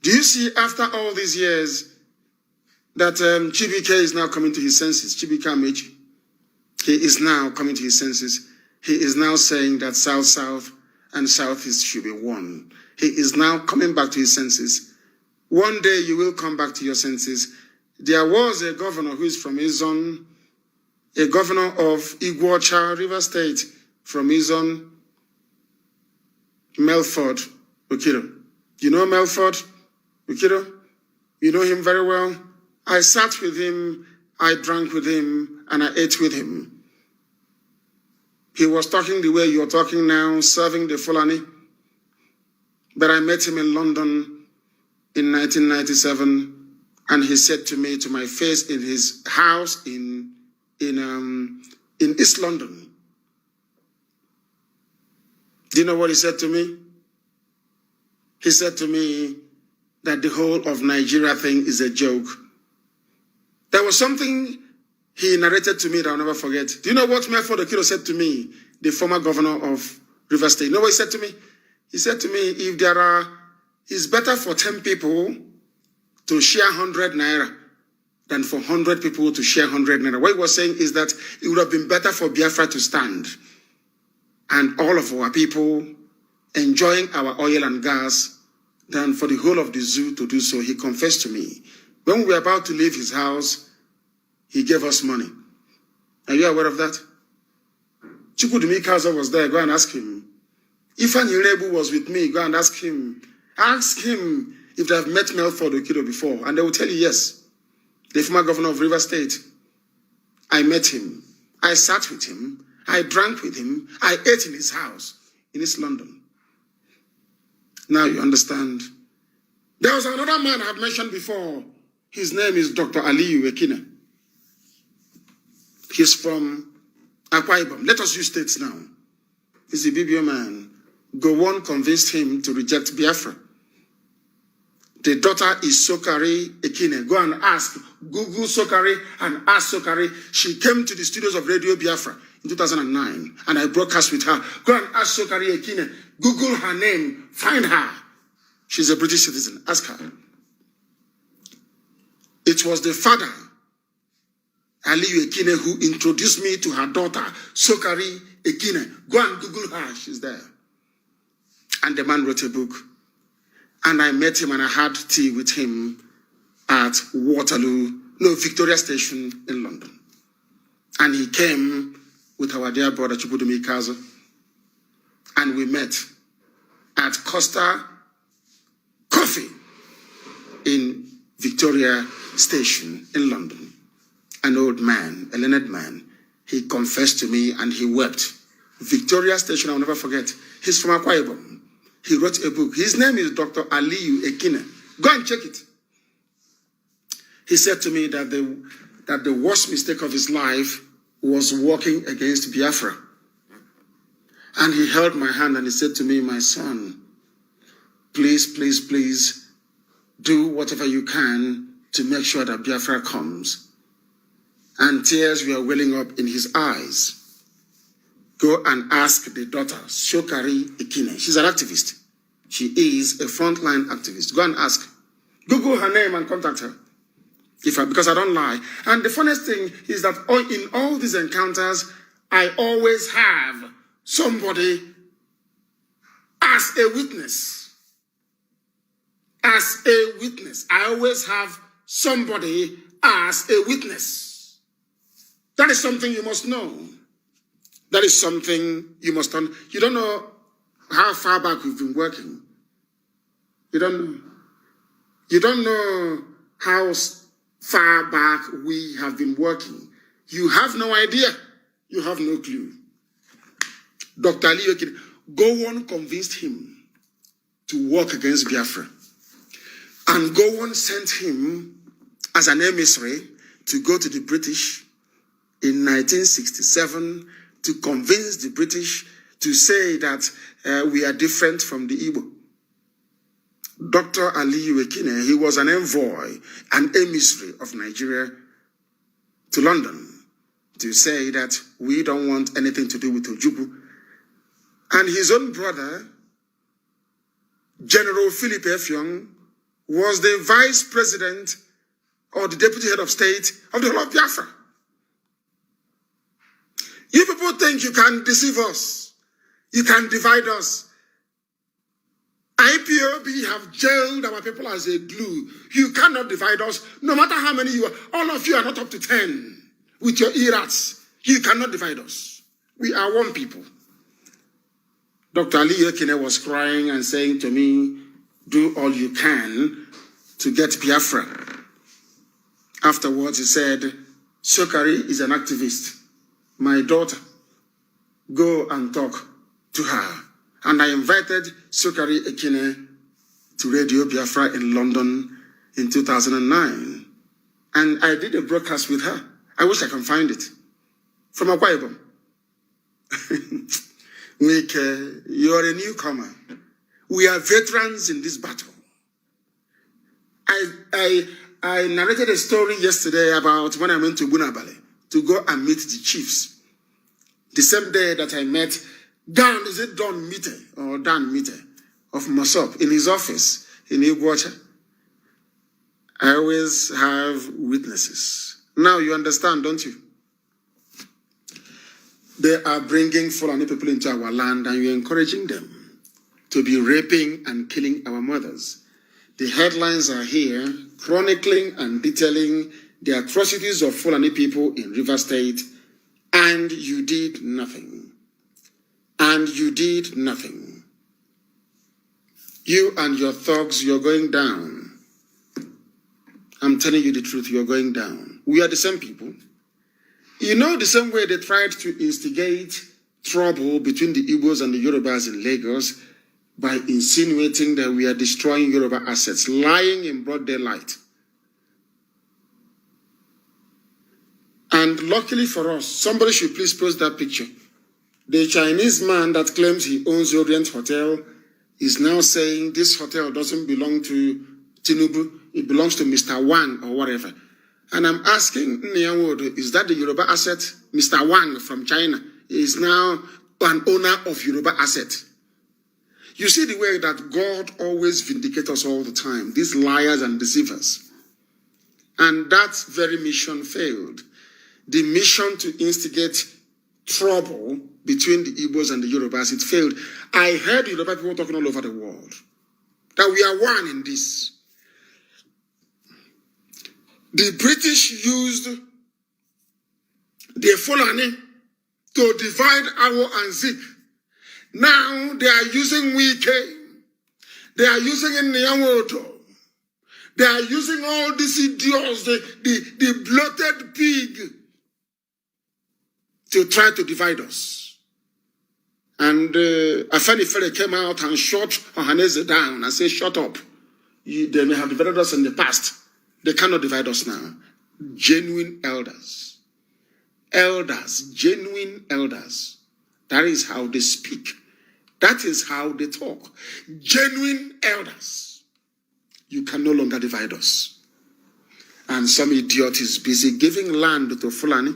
Do you see after all these years that Chibike is now coming to his senses? Chibike Amechi. He is now coming to his senses. He is now saying that South and Southeast should be one. He is now coming back to his senses. One day you will come back to your senses. There was a governor who is from Izon, a governor of Iguacha, River State, from Izon, Melford Okiro. You know Melford Okiro? You know him very well. I sat with him, I drank with him, and I ate with him. He was talking the way you're talking now, serving the Fulani. But I met him in London in 1997, and he said to me, to my face, in his house in East London. Do you know what he said to me? He said to me that the whole of Nigeria thing is a joke. There was something he narrated to me that I'll never forget. Do you know what Mefo Dokiro said to me, the former governor of River State? You know what he said to me? He said to me, it's better for 10 people to share 100 naira than for 100 people to share 100 naira. What he was saying is that it would have been better for Biafra to stand and all of our people enjoying our oil and gas than for the whole of the zoo to do so. He confessed to me. When we were about to leave his house, he gave us money. Are you aware of that? Chukwudumi Kaza was there. Go and ask him. Ifan Irebu was with me. Go and ask him. Ask him if they have met Melford Okido before. And they will tell you yes. The former governor of River State. I met him. I sat with him. I drank with him. I ate in his house in East London. Now you understand. There was another man I've mentioned before. His name is Dr. Aliyu Ekine. He's from Akwa Ibom. Let us use states now. He's a BBO man. Gowon convinced him to reject Biafra. The daughter is Sokari Ekine. Go and ask. Google Sokari and ask Sokari. She came to the studios of Radio Biafra in 2009, and I broadcast with her. Go and ask Sokari Ekine. Google her name. Find her. She's a British citizen. Ask her. It was the father, Aliyu Ekine, who introduced me to her daughter, Sokari Ekine. Go and Google her. She's there. And the man wrote a book. And I met him and I had tea with him at Victoria Station in London. And he came with our dear brother Chukwudumi Kazo. And we met at Costa Coffee in Victoria Station in London. An old man, a learned man, he confessed to me and he wept. Victoria Station, I'll never forget. He's from Akwa Ibom. He wrote a book. His name is Dr. Aliyu Ekine. Go and check it. He said to me that the worst mistake of his life was walking against Biafra. And he held my hand and he said to me, my son, please, please, please, do whatever you can to make sure that Biafra comes. And tears were welling up in his eyes. Go and ask the daughter, Sokari Ekine. She's an activist. She is a frontline activist. Go and ask. Google her name and contact her. Because I don't lie. And the funniest thing is that in all these encounters, I always have somebody as a witness. As a witness. I always have somebody as a witness. That is something you must know. That is something you must know. You don't know how far back we've been working. You don't know. You don't know how far back we have been working. You have no idea. You have no clue. Dr. Aliyu Gowon convinced him to work against Biafra. And Gowon sent him as an emissary to go to the British in 1967 to convince the British to say that we are different from the Igbo. Dr. Aliyu Ekine, he was an envoy, an emissary of Nigeria to London to say that we don't want anything to do with Ojukwu. And his own brother, General Philip Effiong, was the vice president or the deputy head of state of the whole of Biafra. You people think you can deceive us. You can divide us. IPOB have jailed our people as a glue. You cannot divide us, no matter how many you are. All of you are not up to 10 with your irats. You cannot divide us. We are one people. Dr. Aliyu Ekine was crying and saying to me, do all you can to get Biafra. Afterwards, he said, Sokari is an activist. My daughter, go and talk to her And I invited Sokari Ekine to Radio Biafra in London in 2009. And I did a broadcast with her. I wish I can find it. From Akwa Ibom. WIKE, you're a newcomer. We are veterans in this battle. I narrated a story yesterday about when I went to Bunabale to go and meet the chiefs. The same day that I met Dan Mite of Mosop in his office in Iguacha. I always have witnesses. Now you understand, don't you? They are bringing Fulani people into our land and you're encouraging them to be raping and killing our mothers. The headlines are here chronicling and detailing the atrocities of Fulani people in River State, and you did nothing. And you did nothing. You and your thugs, you're going down. I'm telling you the truth, you're going down. We are the same people. You know, the same way they tried to instigate trouble between the Igbos and the Yorubas in Lagos by insinuating that we are destroying Yoruba assets, lying in broad daylight. And luckily for us, somebody should please post that picture. The Chinese man that claims he owns Orient Hotel is now saying this hotel doesn't belong to Tinubu, it belongs to Mr. Wang or whatever. And I'm asking Nyawodo, is that the Yoruba asset? Mr. Wang from China is now an owner of Yoruba asset. You see the way that God always vindicates us all the time, these liars and deceivers. And that very mission failed. The mission to instigate trouble between the Igbos and the Yorubas, it failed. I heard Yoruba people talking all over the world that we are one in this. The British used the Fulani to divide Awo and Zik. Now they are using WIKE. They are using Nyawodo. They are using all these idiots, the bloated pig, to try to divide us. And Afeni Fele came out and shot Ohaneze down and said, shut up. They may have divided us in the past. They cannot divide us now. Genuine elders. Elders, genuine elders. That is how they speak. That is how they talk. Genuine elders. You can no longer divide us. And some idiot is busy giving land to Fulani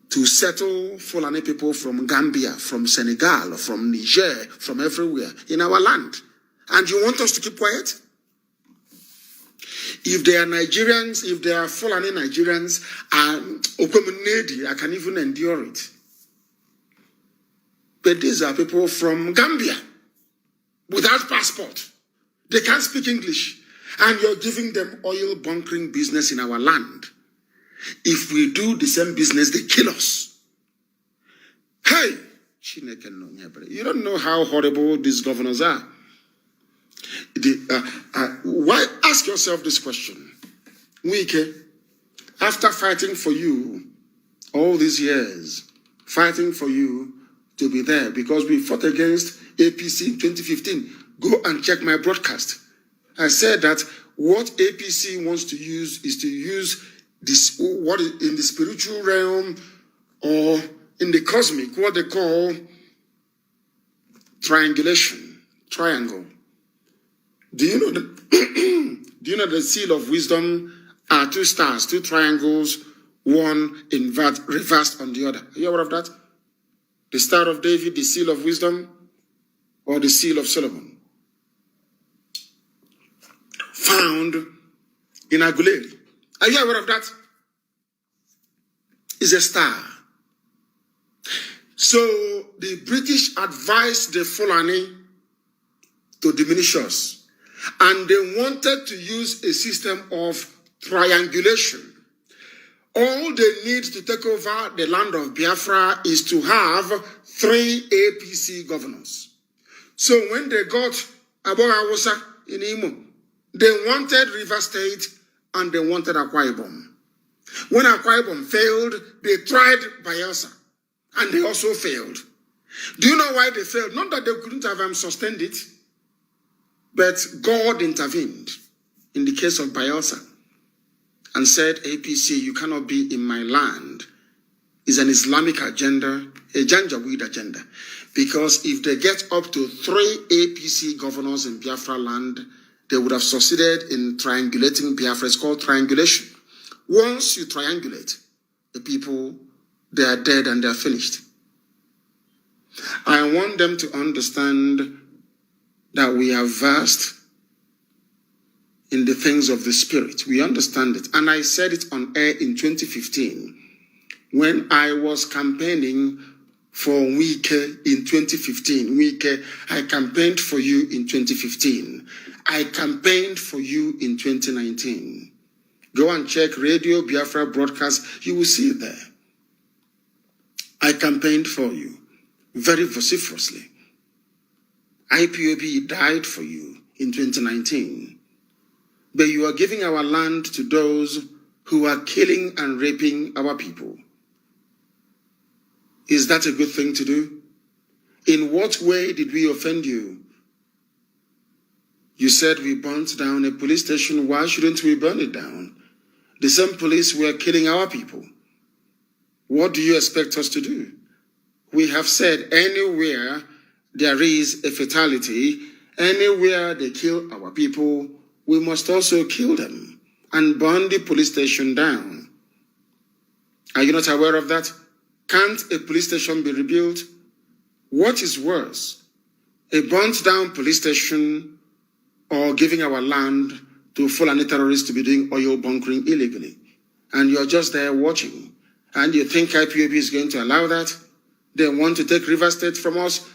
to settle Fulani people from Gambia, from Senegal, from Niger, from everywhere in our land. And you want us to keep quiet? If they are Nigerians, if they are Fulani Nigerians, I can even endure it. But these are people from Gambia without passport. They can't speak English. And you're giving them oil bunkering business in our land. If we do the same business, they kill us. Hey, you don't know how horrible these governors are. Why ask yourself this question? WIKE, after fighting for you all these years, fighting for you to be there, because we fought against APC in 2015. Go and check my broadcast. I said that what APC wants to use is to use this, what is in the spiritual realm or in the cosmic, what they call triangulation, triangle. Do you know do you know the seal of wisdom are two stars, two triangles, one reversed on the other? Are you aware of that? The Star of David, the seal of wisdom, or the seal of Solomon? Found in Aguleri. Are you aware of that? It's a star. So the British advised the Fulani to diminish us. And they wanted to use a system of triangulation. All they need to take over the land of Biafra is to have 3 APC governors. So when they got Abogawosa in Imo, they wanted River State and they wanted Akwa Ibom. When Akwa Ibom failed, they tried Bayelsa and they also failed. Do you know why they failed? Not that they couldn't have sustained it, but God intervened in the case of Bielsa and said, APC, you cannot be in my land. It's an Islamic agenda, a Janjaweed agenda. Because if they get up to 3 APC governors in Biafra land, they would have succeeded in triangulating Biafra. It's called triangulation. Once you triangulate the people, they are dead and they are finished. I want them to understand that we are versed in the things of the Spirit. We understand it. And I said it on air in 2015 when I was campaigning for WIKE in 2015. WIKE, I campaigned for you in 2015. I campaigned for you in 2019. Go and check Radio Biafra broadcast. You will see it there. I campaigned for you very vociferously. Ipob died for you in 2019. But you are giving our land to those who are killing and raping our people. Is that a good thing to do? In what way did we offend you? You said we burnt down a police station. Why shouldn't we burn it down? The same police were killing our people. What do you expect us to do? We have said anywhere there is a fatality, anywhere they kill our people, we must also kill them and burn the police station down. Are you not aware of that? Can't a police station be rebuilt? What is worse, a burnt down police station or giving our land to Fulani terrorists to be doing oil bunkering illegally? And you're just there watching. And you think IPOB is going to allow that? They want to take River State from us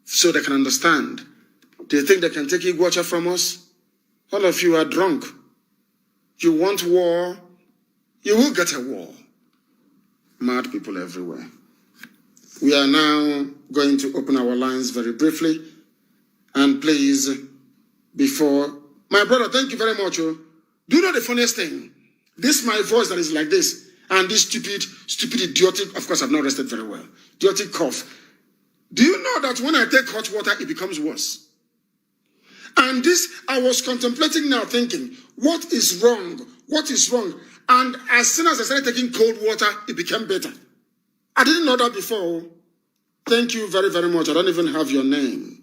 so they can understand. Do you think they can take Iguacha from us? All of you are drunk. You want war, you will get a war. Mad people everywhere. We are now going to open our lines very briefly. And please, before... My brother, thank you very much. Do you know the funniest thing? This my voice that is like this. And this stupid, idiotic... Of course, I've not rested very well. Idiotic cough. Do you know that when I take hot water, it becomes worse? And this, I was contemplating now, thinking, what is wrong? What is wrong? And as soon as I started taking cold water, it became better. I didn't know that before. Thank you very, very much. I don't even have your name.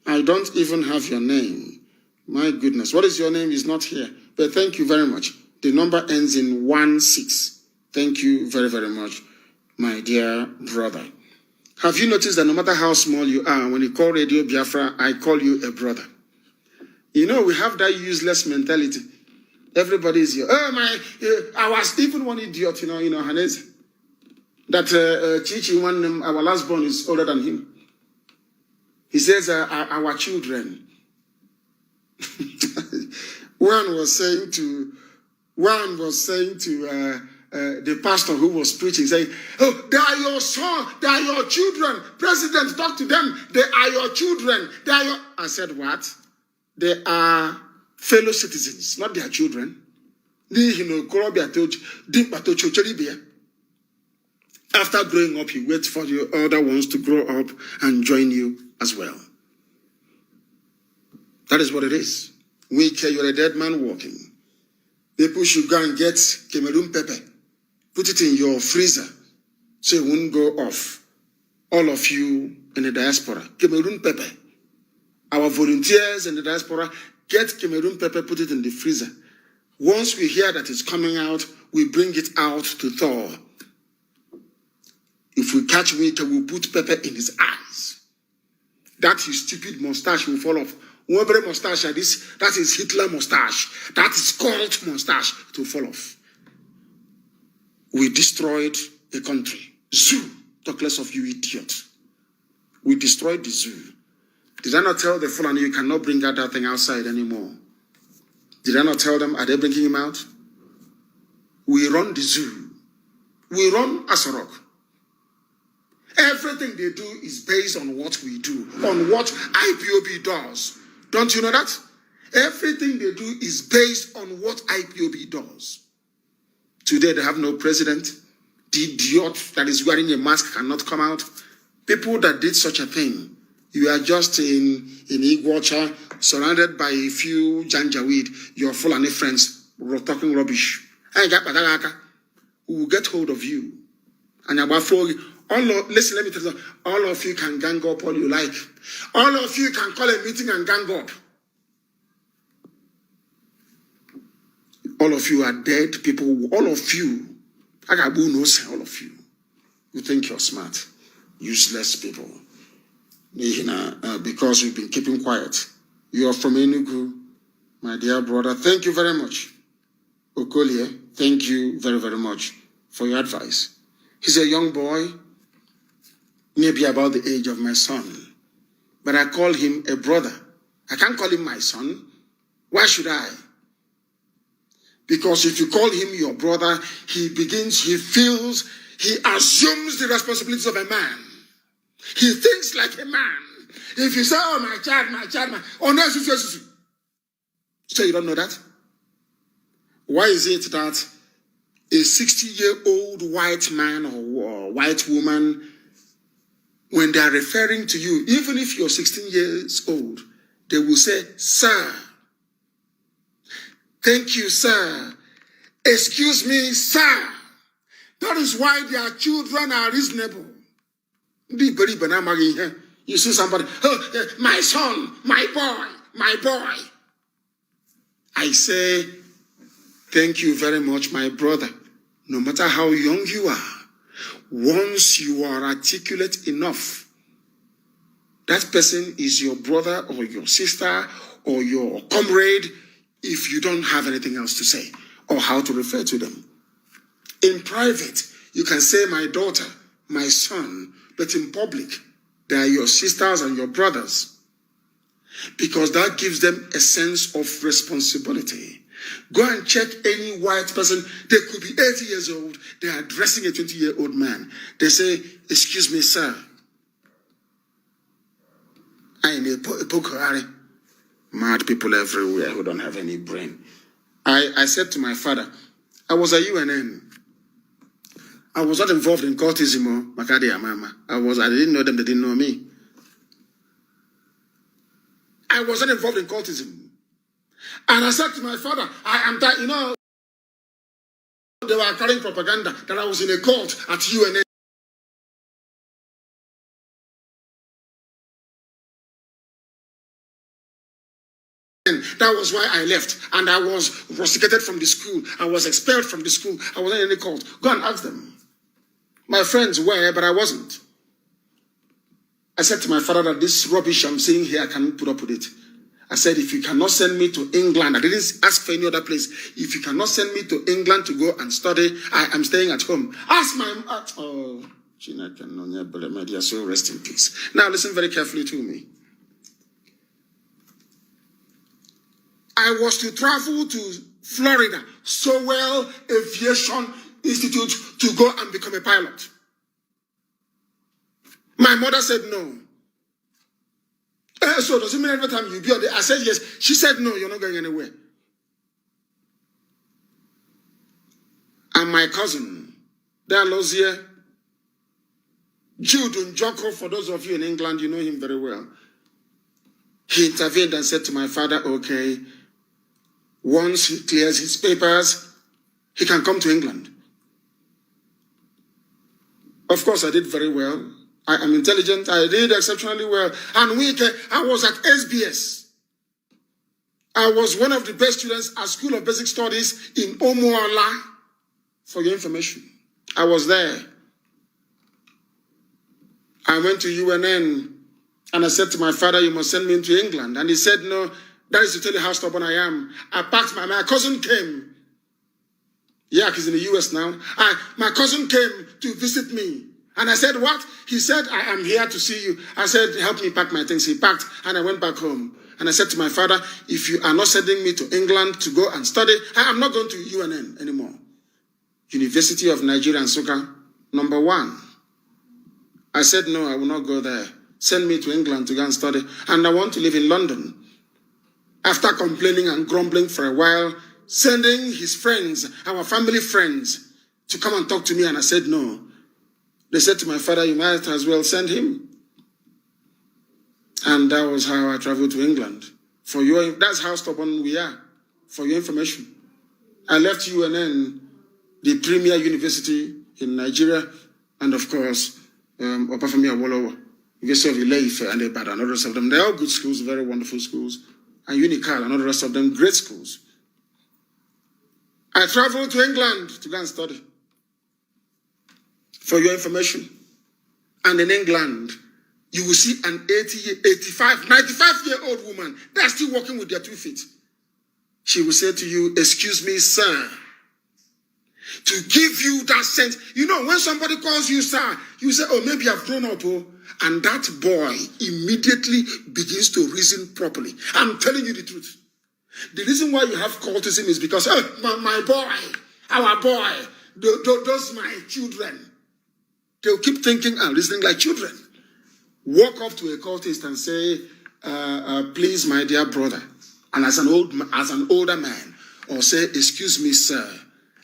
I don't even have your name. My goodness. What is your name? Is not here. But thank you very much. The number ends in 16. Thank you very, very much, my dear brother. Have you noticed that no matter how small you are, when you call Radio Biafra, I call you a brother? You know, we have that useless mentality. Everybody is here. Oh, I was even one idiot, Hannes. That Chichi, our last born, is older than him. He says, our children. One was saying to the pastor who was preaching, saying, oh, they are your son, they are your children. President, talk to them. They are your children. They are your... I said, what? They are fellow citizens, not their children. After growing up, you wait for your other ones to grow up and join you as well. That is what it is. You're a dead man walking. People should go and get Cameroon pepper. Put it in your freezer so it won't go off. All of you in the diaspora, Cameroon pepper. Our volunteers in the diaspora, get Cameroon pepper, put it in the freezer. Once we hear that it's coming out, we bring it out to thaw. If we catch WIKE, we'll put pepper in his eyes. That his stupid mustache will fall off. Whoever mustache that is Hitler mustache. That is cult mustache to fall off. We destroyed a country. Zoo. Talk less of you idiot. We destroyed the zoo. Did I not tell the Fulani you cannot bring out that thing outside anymore? Did I not tell them, are they bringing him out? We run the zoo. We run Asarok. Everything they do is based on what we do, on what IPOB does. Don't you know that? Everything they do is based on what IPOB does. Today they have no president. The idiot that is wearing a mask cannot come out. People that did such a thing, you are just in Iguacha, surrounded by a few janjaweed, your Fulani friends talking rubbish. We will get hold of you. And listen, let me tell you, all of you can gang up all you like. All of you can call a meeting and gang up. All of you are dead people. All of you. Agabu knows all of you. You think you're smart. Useless people. Because we've been keeping quiet. You are from Enugu, my dear brother. Thank you very much. Okolie, thank you very, very much for your advice. He's a young boy, maybe about the age of my son. But I call him a brother. I can't call him my son. Why should I? Because if you call him your brother, he assumes the responsibilities of a man. He thinks like a man. If you say, oh, my child, oh, no, so you don't know that? Why is it that a 60-year-old white man or white woman, when they are referring to you, even if you're 16 years old, they will say, sir. Thank you, sir. Excuse me, sir. That is why their children are reasonable. You see somebody, oh, my son, my boy. I say, thank you very much, my brother. No matter how young you are, once you are articulate enough, that person is your brother or your sister or your comrade if you don't have anything else to say or how to refer to them. In private, you can say my daughter, my son, but in public, they are your sisters and your brothers because that gives them a sense of responsibility. Go and check any white person. They could be 80 years old. They are addressing a 20-year-old man. They say, excuse me, sir. I'm a Pokhari. Mad people everywhere who don't have any brain. I said to my father, I was a UNN. I was not involved in cultism, Makadi Amama. I didn't know them, they didn't know me. I was not involved in cultism. And I said to my father, they were carrying propaganda that I was in a cult at UNN. That was why I left. And I was rusticated from the school. I was expelled from the school. I wasn't in any cult. Go and ask them. My friends were, but I wasn't. I said to my father that this rubbish I'm saying here, I cannot put up with it. I said, if you cannot send me to England, I didn't ask for any other place. If you cannot send me to England to go and study, I am staying at home. Ask my... so rest in peace. Now listen very carefully to me. I was to travel to Florida, Sowell Aviation Institute, to go and become a pilot. My mother said no. So does it mean every time you be on there? I said yes. She said no, you're not going anywhere. And my cousin, Dalosier, Jude Njoko, for those of you in England, you know him very well. He intervened and said to my father, okay, once he clears his papers, he can come to England. Of course, I did very well. I am intelligent. I did exceptionally well. And WIKE, I was at SBS. I was one of the best students at School of Basic Studies in Omuala. For your information, I was there. I went to UNN and I said to my father, you must send me into England. And he said, no, that is to tell you how stubborn I am. I packed my cousin came. Yeah, he's in the US now. My cousin came to visit me. And I said, what? He said, I am here to see you. I said, help me pack my things. He packed and I went back home. And I said to my father, if you are not sending me to England to go and study, I am not going to UNN anymore. University of Nigeria and Nsukka, number 1. I said, no, I will not go there. Send me to England to go and study. And I want to live in London. After complaining and grumbling for a while, sending his friends, our family friends, to come and talk to me. And I said, no. They said to my father, you might as well send him. And that was how I traveled to England. That's how stubborn we are, for your information. I left UNN, the premier university in Nigeria, and of course, Obafemi Awolowo, University of Ile-Ife and Ibadan, and all the rest of them. They're all good schools, very wonderful schools. And Unical and all the rest of them, great schools. I traveled to England to go and study. For your information. And in England, you will see an 95-year-old woman that's still walking with their 2 feet. She will say to you, excuse me, sir. To give you that sense. You know, when somebody calls you sir, you say, oh, maybe I've grown up. Oh. And that boy immediately begins to reason properly. I'm telling you the truth. The reason why you have cultism is because, oh, my boy, our boy, those my children. They'll keep thinking and reasoning like children. Walk up to a cultist and say, please, my dear brother, and as an older man, or say, excuse me, sir,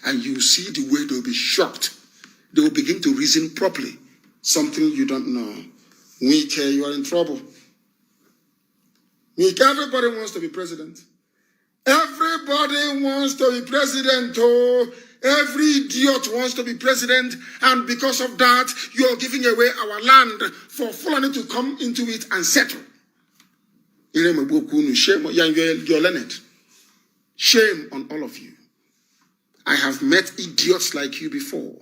and you see the way they'll be shocked. They will begin to reason properly. Something you don't know. WIKE, you are in trouble. WIKE, everybody wants to be president. Everybody wants to be president, oh. Every idiot wants to be president, and because of that, you are giving away our land for Fulani to come into it and settle. Shame, you're learned. Shame on all of you. I have met idiots like you before.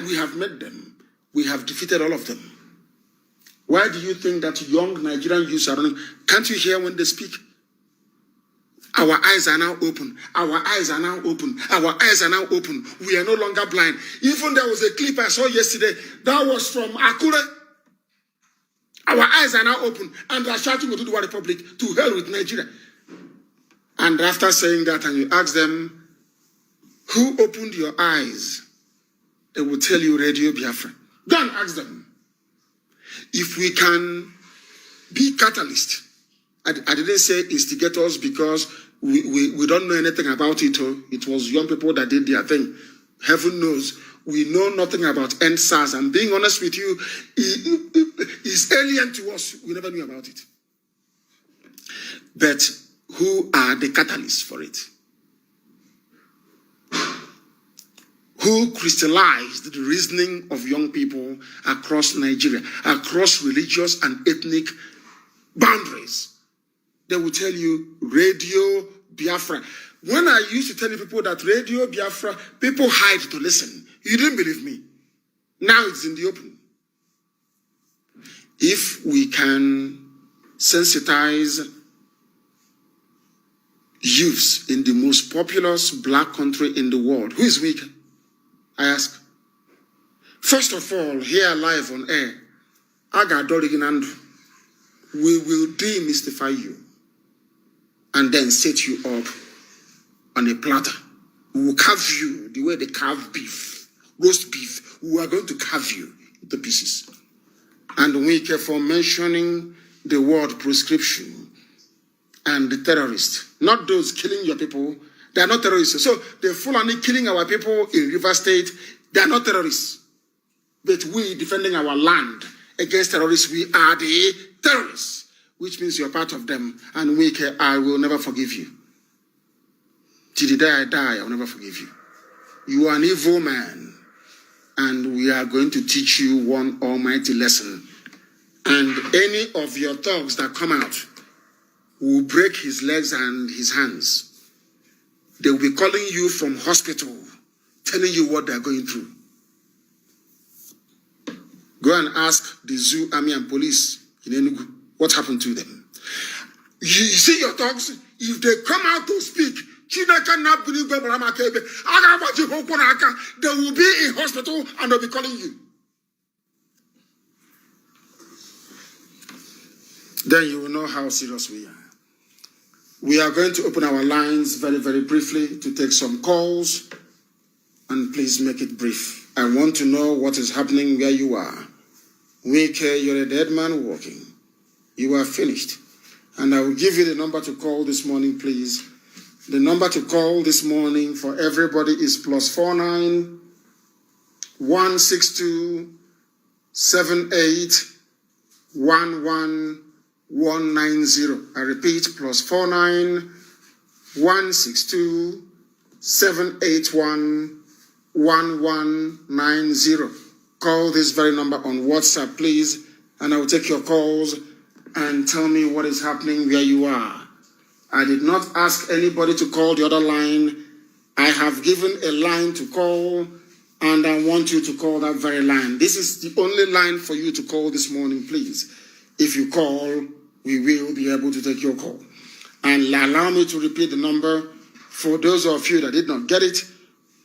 We have met them. We have defeated all of them. Why do you think that young Nigerian youths are running? Can't you hear when they speak? Our eyes are now open. Our eyes are now open. Our eyes are now open. We are no longer blind. Even there was a clip I saw yesterday that was from Akure. Our eyes are now open. And they are shouting to the Oduduwa Republic, to hell with Nigeria. And after saying that, and you ask them, who opened your eyes? They will tell you Radio Biafra. Go and ask them. If we can be catalyst, I didn't say instigators because we don't know anything about it. It was young people that did their thing. Heaven knows. We know nothing about NSAS. And being honest with you, it's alien to us. We never knew about it. But who are the catalysts for it? Who crystallized the reasoning of young people across Nigeria, across religious and ethnic boundaries? They will tell you Radio Biafra. When I used to tell people that Radio Biafra, people hide to listen. You didn't believe me. Now it's in the open. If we can sensitize youths in the most populous black country in the world, who is weak? I ask. First of all, here live on air, we will demystify you and then set you up on a platter. We will carve you the way they carve beef, roast beef. We are going to carve you into pieces. And WIKE for mentioning the word prescription and the terrorists, not those killing your people. They are not terrorists. So the Fulani killing our people in River State, they are not terrorists. But we defending our land against terrorists, we are the terrorists, which means you're part of them. And WIKE, I will never forgive you. Till the day I die, I will never forgive you. You are an evil man. And we are going to teach you one almighty lesson. And any of your thugs that come out will break his legs and his hands. They will be calling you from hospital, telling you what they're going through. Go and ask the zoo, army, and police in Enugu what happened to them. You see your thugs, if they come out to speak, they will be in hospital and they'll be calling you. Then you will know how serious we are. We are going to open our lines very, very briefly to take some calls. And please make it brief. I want to know what is happening where you are. WIKE, you're a dead man walking. You are finished. And I will give you the number to call this morning, please. The number to call this morning for everybody is +49 162-78-11190. I repeat, +49 162-781-1190. Call this very number on WhatsApp, please, and I will take your calls and tell me what is happening where you are. I did not ask anybody to call the other line. I have given a line to call, and I want you to call that very line. This is the only line for you to call this morning, please. If you call, we will be able to take your call. And allow me to repeat the number for those of you that did not get it.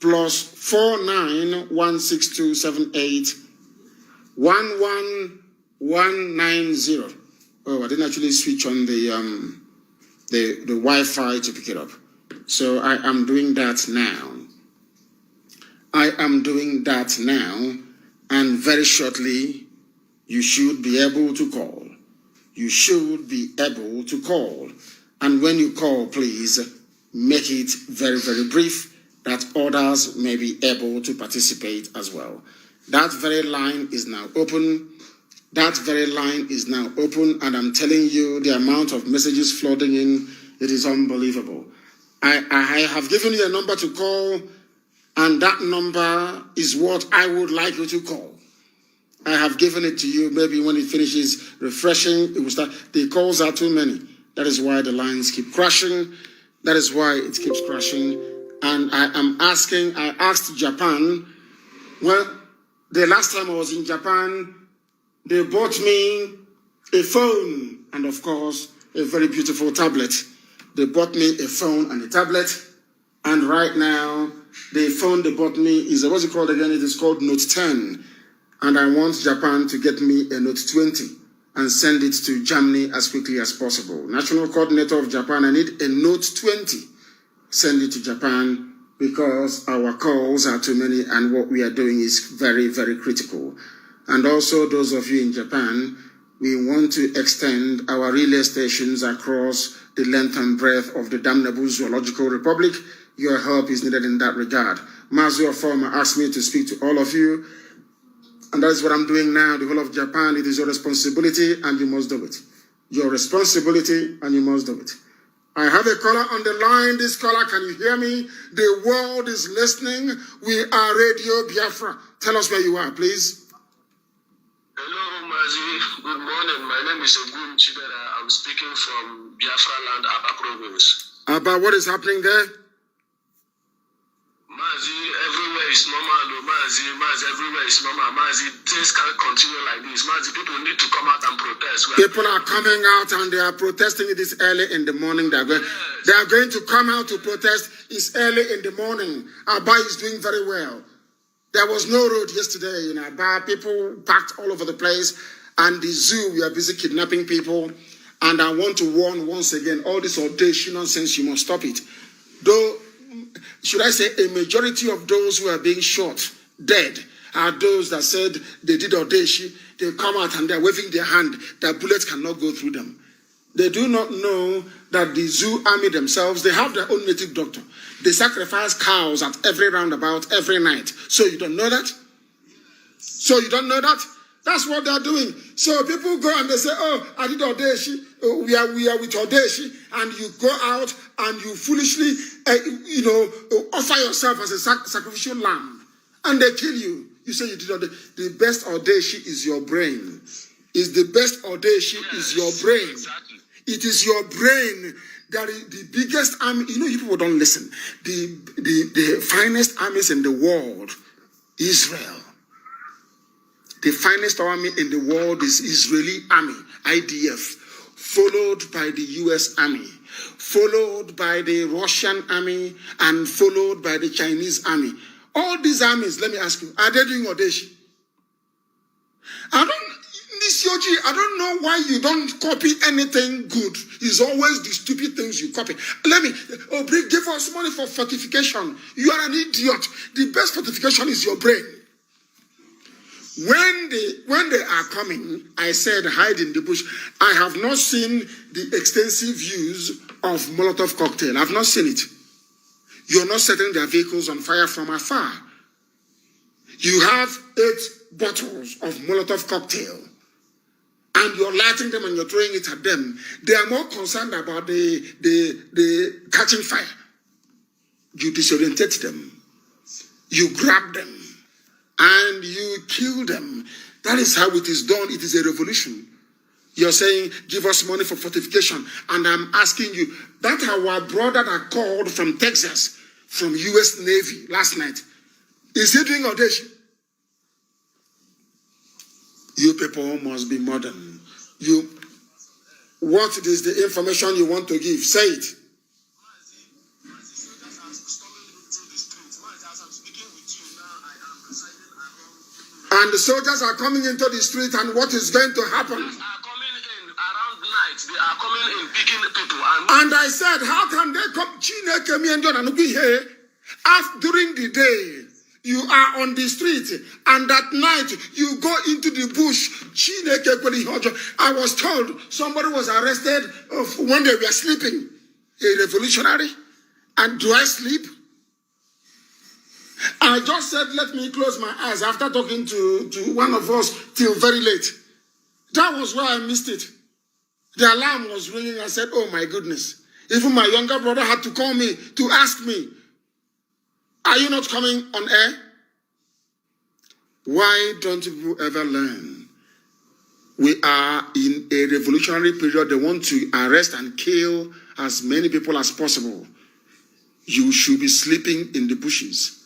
+49 162-78-11190. Oh, I didn't actually switch on the Wi-Fi to pick it up. So I am doing that now. And very shortly, you should be able to call. And when you call, please make it very, very brief, that others may be able to participate as well. That very line is now open. And I'm telling you, the amount of messages flooding in, it is unbelievable. I have given you a number to call, and that number is what I would like you to call. I have given it to you. Maybe when it finishes refreshing, it will start. The calls are too many. That is why the lines keep crashing. That is why it keeps crashing. And I asked Japan, well, the last time I was in Japan, they bought me a phone and, of course, a very beautiful tablet. They bought me a phone and a tablet. And right now, the phone they bought me is, what's it called again? It is called Note 10. And I want Japan to get me a Note 20 and send it to Germany as quickly as possible. National coordinator of Japan, I need a Note 20. Send it to Japan because our calls are too many and what we are doing is very, very critical. And also those of you in Japan, we want to extend our relay stations across the length and breadth of the damnable Zoological Republic. Your help is needed in that regard. Mazuo Former asked me to speak to all of you. And that is what I'm doing now. The whole of Japan, it is your responsibility and you must do it. Your responsibility and you must do it. I have a caller on the line. This caller, can you hear me? The world is listening. We are Radio Biafra. Tell us where you are, please. Hello, Mazi. Good morning. My name is Ogun Chibera. I'm speaking from Biafra land, Aba province. Aba, what is happening there? Mazi, everywhere is normal. Mazi, everywhere is normal. Mazi, things can't continue like this. Mazi, people need to come out and protest. People are coming out and they are protesting this early in the morning. They are going to come out to protest. It's early in the morning. Aba is doing very well. There was no road yesterday in Aba. People packed all over the place. And the zoo, we are busy kidnapping people. And I want to warn once again, all this audacious nonsense, you must stop it. Though, should I say, a majority of those who are being shot, dead, are those that said they did audacious. They come out and they're waving their hand. That bullets cannot go through them. They do not know that the zoo army themselves, they have their own native doctor. They sacrifice cows at every roundabout, every night. So you don't know that? That's what they're doing. So people go and they say, oh, I did audacious. We are with audacious. And you go out and you foolishly, offer yourself as a sacrificial lamb. And they kill you. You say you did audacious. The best audacious is your brain. Is the best audacious is your brain. Exactly. It is your brain that is the biggest army. You people don't listen. The finest armies in the world, Israel. The finest army in the world is Israeli army, IDF, followed by the US army, followed by the Russian army, and followed by the Chinese army. All these armies, let me ask you, are they doing audacious? I don't know why you don't copy anything good. It's always the stupid things you copy. Give us money for fortification. You are an idiot. The best fortification is your brain. When they are coming, I said hide in the bush. I have not seen the extensive use of Molotov cocktail. I've not seen it. You're not setting their vehicles on fire from afar. You have 8 bottles of Molotov cocktail, and you're lighting them and you're throwing it at them. They are more concerned about the catching fire. You disorientate them, you grab them, and you kill them. That is how it is done. It is a revolution. You're saying, give us money for fortification. And I'm asking you, that our brother that called from Texas, from U.S. Navy last night, is he doing audition? You people must be modern. What is the information you want to give? Say it. And the soldiers are coming into the street, and what is going to happen? Are coming in around night. They are coming in, picking people. And I said, how can they come? During the day, you are on the street, and at night, you go into the bush. I was told somebody was arrested when they were sleeping. A revolutionary. And do I sleep? I just said, let me close my eyes after talking to one of us till very late. That was where I missed it. The alarm was ringing. I said, oh my goodness. Even my younger brother had to call me to ask me, are you not coming on air? Why don't you ever learn? We are in a revolutionary period. They want to arrest and kill as many people as possible. You should be sleeping in the bushes.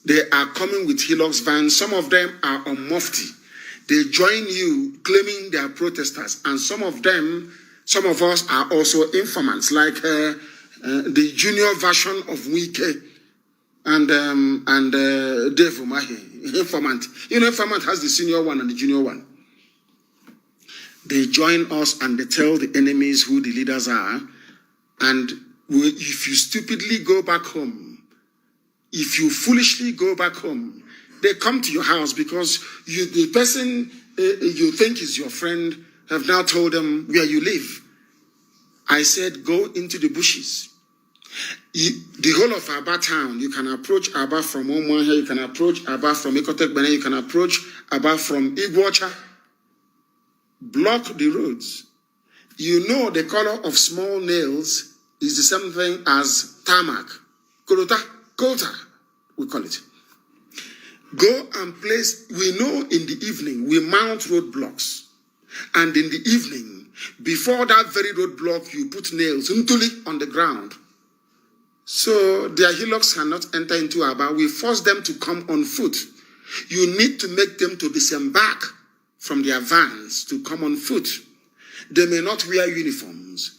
They are coming with Hilux vans. Some of them are on Mufti. They join you claiming they are protesters. And some of us are also informants, like the junior version of WIKE and Dave Umahi, informant. You know, informant has the senior one and the junior one. They join us and they tell the enemies who the leaders are. And if you stupidly go back home, if you foolishly go back home, they come to your house because the person you think is your friend have now told them where you live. I said, go into the bushes. The whole of Aba town, you can approach Aba from Omuahia, you can approach Aba from Ikotek Bene, you can approach Aba from Iguacha. Block the roads. You know the color of small nails is the same thing as tarmac. Colta, we call it. Go and place, we know in the evening, we mount roadblocks. And in the evening, before that very roadblock, you put nails on the ground. So their Hilux cannot enter into Aba. We force them to come on foot. You need to make them to disembark from their vans to come on foot. They may not wear uniforms.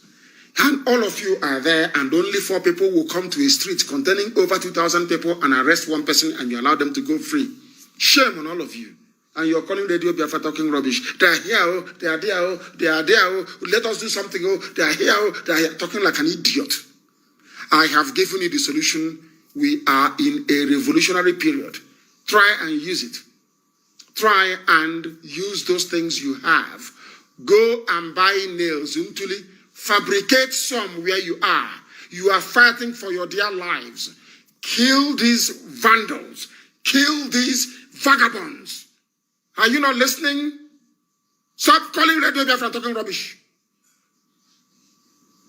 And all of you are there, and only 4 people will come to a street containing over 2,000 people and arrest 1 person, and you allow them to go free. Shame on all of you. And you're calling Radio Biafra talking rubbish. They are here, oh, they are there, oh, they are there, oh, let us do something, oh, they are here, oh, they are here, talking like an idiot. I have given you the solution. We are in a revolutionary period. Try and use it. Try and use those things you have. Go and buy nails, Untuli. Fabricate some where you are. You are fighting for your dear lives. Kill these vandals. Kill these vagabonds. Are you not listening? Stop calling Radio Biafra talking rubbish.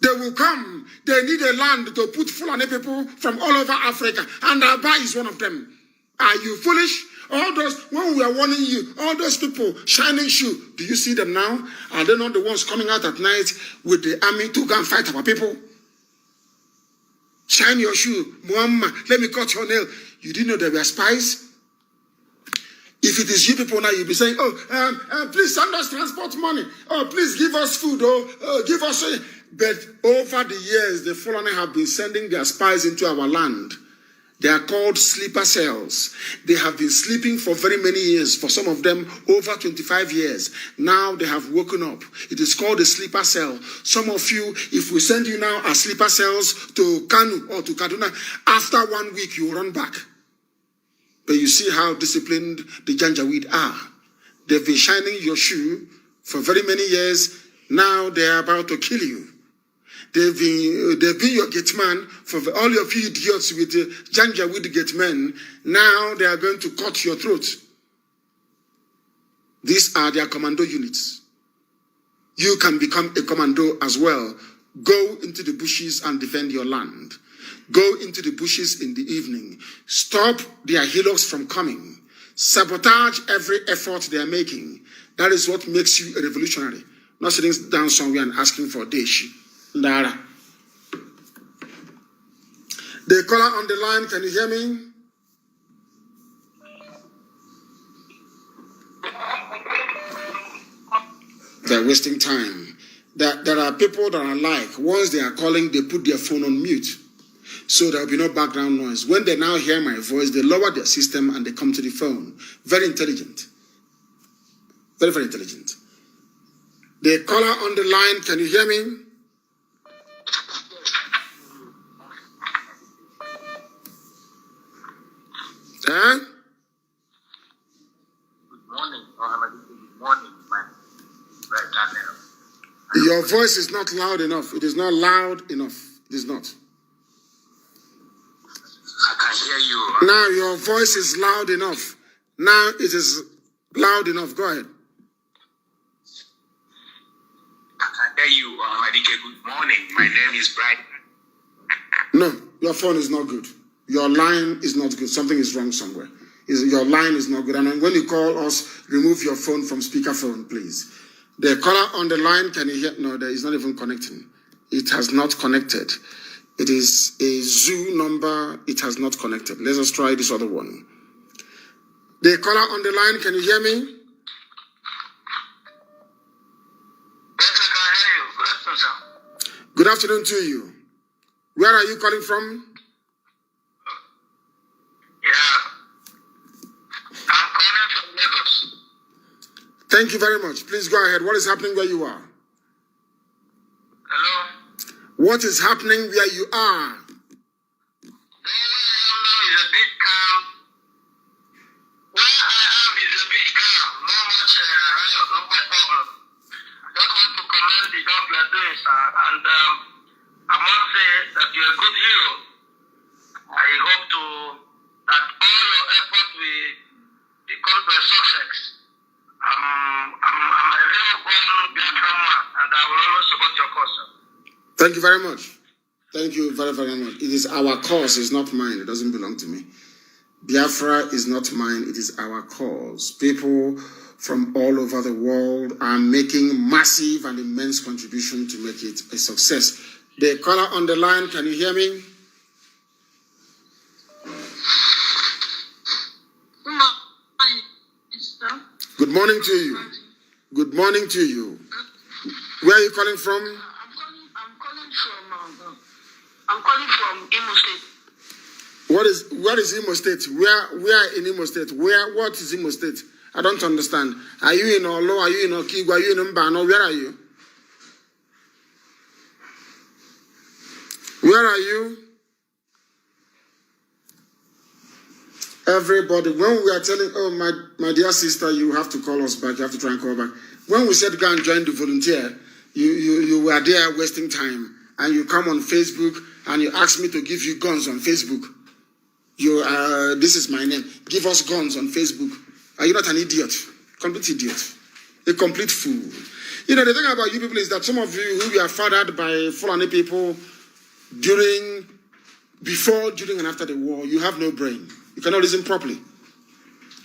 They will come. They need a land to put Fulani people from all over Africa. And Aba is one of them. Are you foolish? All those, when we are warning you, all those people, shining shoe, do you see them now? Are they not the ones coming out at night with the army to go and fight our people? Shine your shoe. Muhammad, let me cut your nail. You didn't know they were spies? If it is you people now, you'll be saying, please send us transport money. Oh, please give us food. Give us... But over the years, the Fulani have been sending their spies into our land. They are called sleeper cells. They have been sleeping for very many years, for some of them over 25 years. Now they have woken up. It is called a sleeper cell. Some of you, if we send you now as sleeper cells to Kanu or to Kaduna, after 1 week you run back. But you see how disciplined the Janjaweed are. They've been shining your shoe for very many years. Now they are about to kill you. They've been your gate man for all of you idiots with the Janjaweed gate men. Now they are going to cut your throat. These are their commando units. You can become a commando as well. Go into the bushes and defend your land. Go into the bushes in the evening. Stop their heroes from coming. Sabotage every effort they are making. That is what makes you a revolutionary. Not sitting down somewhere and asking for dish. Ndara. The caller on the line, can you hear me? They're wasting time. There are people that are like, once they are calling, they put their phone on mute. So there will be no background noise. When they now hear my voice, they lower their system and they come to the phone. Very intelligent. Very, very intelligent. The caller on the line, can you hear me? Huh? Good morning, Mohammed. Good morning, man. Right now. Your voice is not loud enough. It is not loud enough. It is not. I can hear you. Now your voice is loud enough. Now it is loud enough. Go ahead. I can hear you, Mohammed. Good morning. My name is Brian. No, your phone is not good. Your line is not good. Something is wrong somewhere. Your line is not good. And when you call us, remove your phone from speakerphone, please. The caller on the line, can you hear? No, there is not even connecting. It has not connected. It is a zoo number. It has not connected. Let us try this other one. The caller on the line, can you hear me? Yes, I can hear you. Good afternoon, sir. Good afternoon to you. Where are you calling from? Yeah. I'm calling from Lagos. Thank you very much. Please go ahead. What is happening where you are? Hello? What is happening where you are? The where I am now is a bit calm. Where I am is a bit calm. Not much problem. I just want to commend the job you are doing, sir. And I must say that you're a good hero. I hope that all your efforts will become to a success. I'm a real born Biafran man, and I will always support your cause, sir. Thank you very much. Thank you very, very much. It is our cause, it's not mine. It doesn't belong to me. Biafra is not mine, it is our cause. People from all over the world are making massive and immense contribution to make it a success. The caller on the line, can you hear me? Good morning to you. Good morning to you. Where are you calling from? I'm calling from Imo State. What is Imo State? Where in Imo State? What is Imo State? I don't understand. Are you in Olo? Are you in Okigwa? Are you in Mbano? Where are you? Where are you? Everybody, when we are telling, oh, my dear sister, you have to call us back, you have to try and call back. When we said go and join the volunteer, you were there wasting time. And you come on Facebook and you ask me to give you guns on Facebook. This is my name. Give us guns on Facebook. Are you not an idiot? Complete idiot. A complete fool. You know, the thing about you people is that some of you who were fathered by Fulani people before, during, and after the war, you have no brain. You cannot reason properly.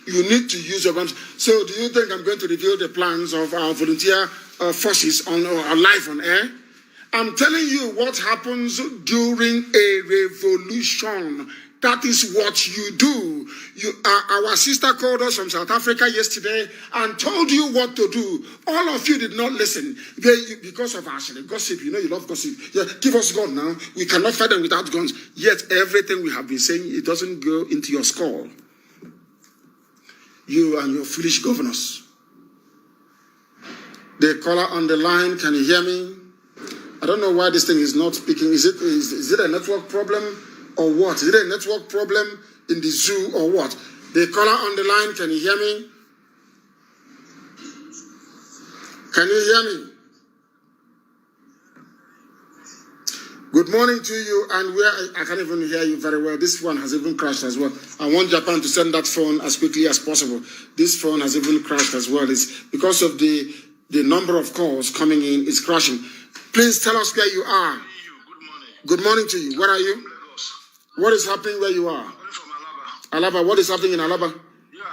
You need to use your guns. So do you think I'm going to reveal the plans of our volunteer forces on live on air? I'm telling you what happens during a revolution. That is what you do. Our sister called us from South Africa yesterday and told you what to do. All of you did not listen. Because of actually gossip. You know you love gossip. Yeah, give us gun now. We cannot fight them without guns. Yet everything we have been saying, it doesn't go into your skull. You and your foolish governors. The caller on the line, can you hear me? I don't know why this thing is not speaking. Is it a network problem or what? Is it a network problem in the zoo or what? The caller on the line, can you hear me? Can you hear me? morning to you, and I can't even hear you very well. This one has even crashed as well. I want Japan to send that phone as quickly as possible. This phone has even crashed as well. It's because of the number of calls coming in is crashing. Please tell us where you are. Good morning to you. Where are you? What is happening where you are? Alaba. What is happening in Alaba? Yeah,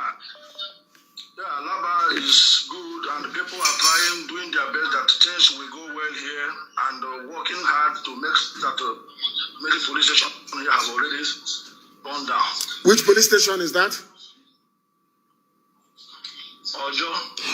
Alaba is good, and people are trying, doing their best that things will go well here, and working hard to make that many police stations here have already gone down. Which police station is that?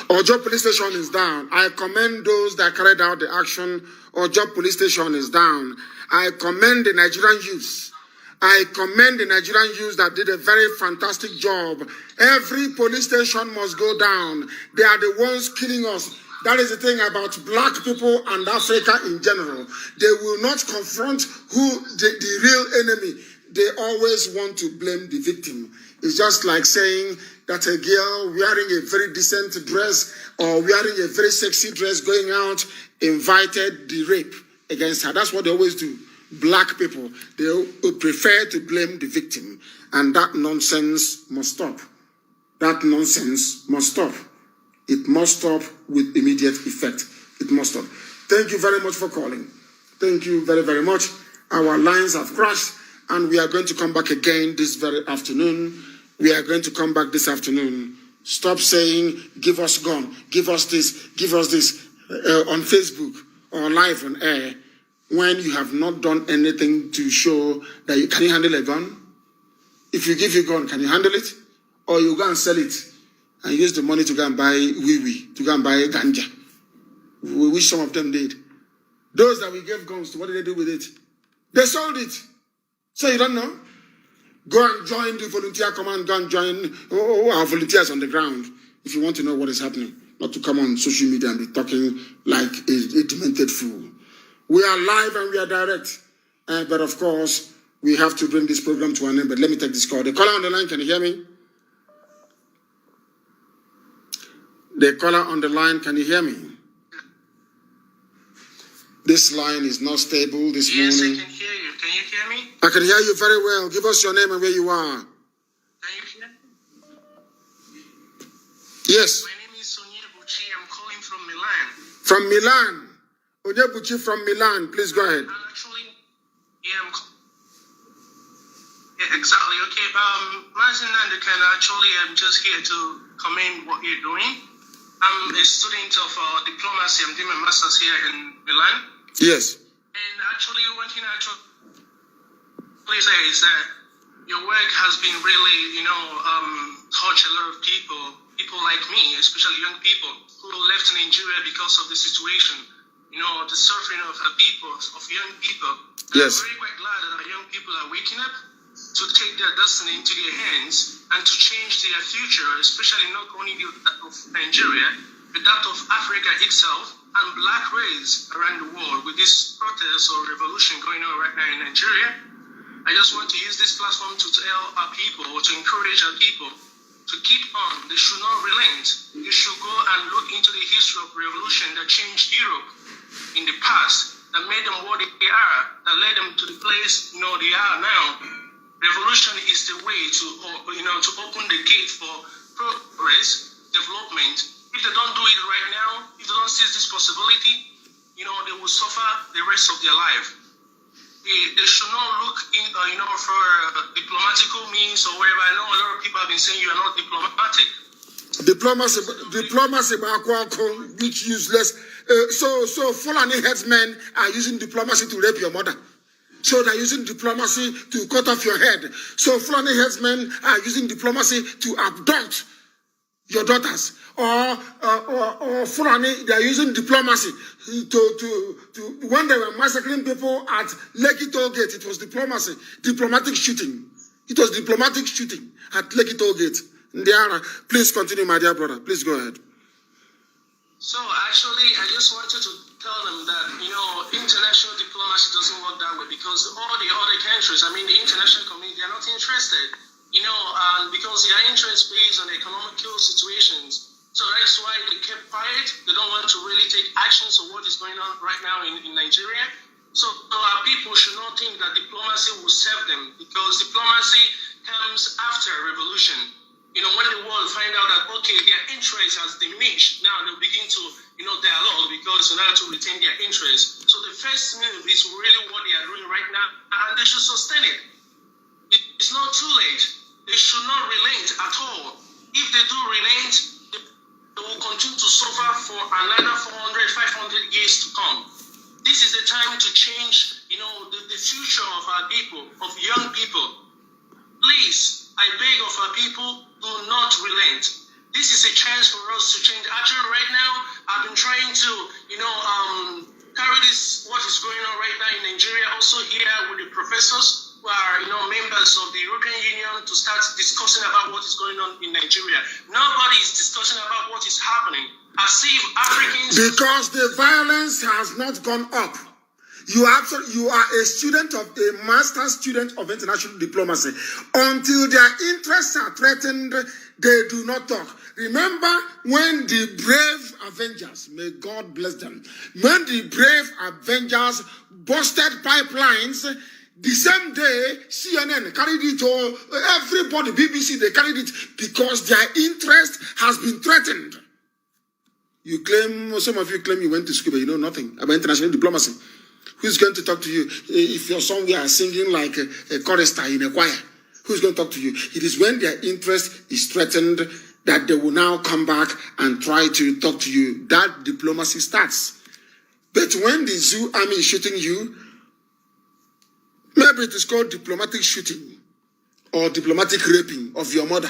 Ojo police station is down. I commend those that carried out the action. Ojo police station is down. I commend the Nigerian youth. I commend the Nigerian youth that did a very fantastic job. Every police station must go down. They are the ones killing us. That is the thing about black people and Africa in general. They will not confront the real enemy. They always want to blame the victim. It's just like saying that a girl wearing a very decent dress or wearing a very sexy dress going out invited the rape against her. That's what they always do. Black people, they prefer to blame the victim. And that nonsense must stop. That nonsense must stop. It must stop with immediate effect. It must stop. Thank you very much for calling. Thank you very, very much. Our lines have crashed, and we are going to come back again this very afternoon. We are going to come back this afternoon. Stop saying, give us gun, give us this on Facebook or live on air, when you have not done anything to show that you can handle a gun. If you give your gun, can you handle it? Or you go and sell it and use the money to go and buy to go and buy ganja, which some of them did. Those that we gave guns to, what did they do with it? They sold it. So you don't know? Go and join the volunteer command, go and join our volunteers on the ground if you want to know what is happening. Not to come on social media and be talking like a demented fool. We are live and we are direct. But of course, we have to bring this program to an end. But let me take this call. The caller on the line, can you hear me? The caller on the line, can you hear me? This line is not stable this morning. Yes, I can hear you. Can you hear me? I can hear you very well. Give us your name and where you are. Can you hear me? Yes. My name is Onyebuchi. I'm calling from Milan. From Milan. Onyebuchi from Milan. Please go ahead. Actually, yeah, exactly. Okay, Mazin Nandekan, actually, I'm just here to commend what you're doing. I'm a student of diplomacy. I'm doing my master's here in Milan. Yes. And actually, one thing I please say is that your work has been really, touched a lot of people like me, especially young people who left Nigeria because of the situation, the suffering of young people. And Yes. I'm very quite glad that our young people are waking up to take their destiny into their hands and to change their future, especially not only that of Nigeria, but that of Africa itself and black race around the world. With this protest or revolution going on right now in Nigeria, I just want to use this platform to tell our people, or to encourage our people to keep on. They should not relent. They should go and look into the history of revolution that changed Europe in the past, that made them what they are, that led them to the place they are now. Revolution is the way to open the gate for progress, development. If they don't do it right now, if they don't seize this possibility, they will suffer the rest of their life. They should not look for diplomatical means or whatever. I know a lot of people have been saying you are not diplomatic. Diplomacy, which useless. So Fulani headsmen are using diplomacy to rape your mother. So they're using diplomacy to cut off your head. So Fulani headsmen are using diplomacy to abduct your daughters. Or Fulani, they are using diplomacy to when they were massacring people at Lekki Toll Gate, it was diplomatic shooting. It was diplomatic shooting at Lekki Toll Gate. Ndiara, please continue, my dear brother. Please go ahead. So actually, I just wanted to tell them that, international diplomacy doesn't work that way, because all the other countries, the international community, are not interested, and because their interest based on economical situations. So that's why they kept quiet. They don't want to really take actions on what is going on right now in Nigeria. So our people should not think that diplomacy will serve them, because diplomacy comes after a revolution. You know, when the world find out that, okay, their interest has diminished, now they'll begin to, dialogue, because in order to retain their interest. So the first move is really what they are doing right now, and they should sustain it. It's not too late. They should not relent at all. If they do relent, they will continue to suffer for another 400, 500 years to come. This is the time to change, the future of our people, of young people. Please, I beg of our people, do not relent. This is a chance for us to change. Actually, right now, I've been trying to, carry this, what is going on right now in Nigeria, also here with the professors who are, members of the European Union, to start discussing about what is going on in Nigeria. Nobody is discussing about what is happening. As if Africans... Because the violence has not gone up. You are a student of a master's student of international diplomacy. Until their interests are threatened, they do not talk. Remember when the brave Avengers, may God bless them, when the brave Avengers busted pipelines, the same day CNN carried it, or everybody, BBC, they carried it, because their interest has been threatened. You claim, some of you claim you went to school, but you know nothing about international diplomacy. Who's going to talk to you if you're somewhere singing like a chorister in a choir? Who's going to talk to you? It is when their interest is threatened that they will now come back and try to talk to you. That diplomacy starts. But when the zoo army is shooting you, maybe it is called diplomatic shooting, or diplomatic raping of your mother,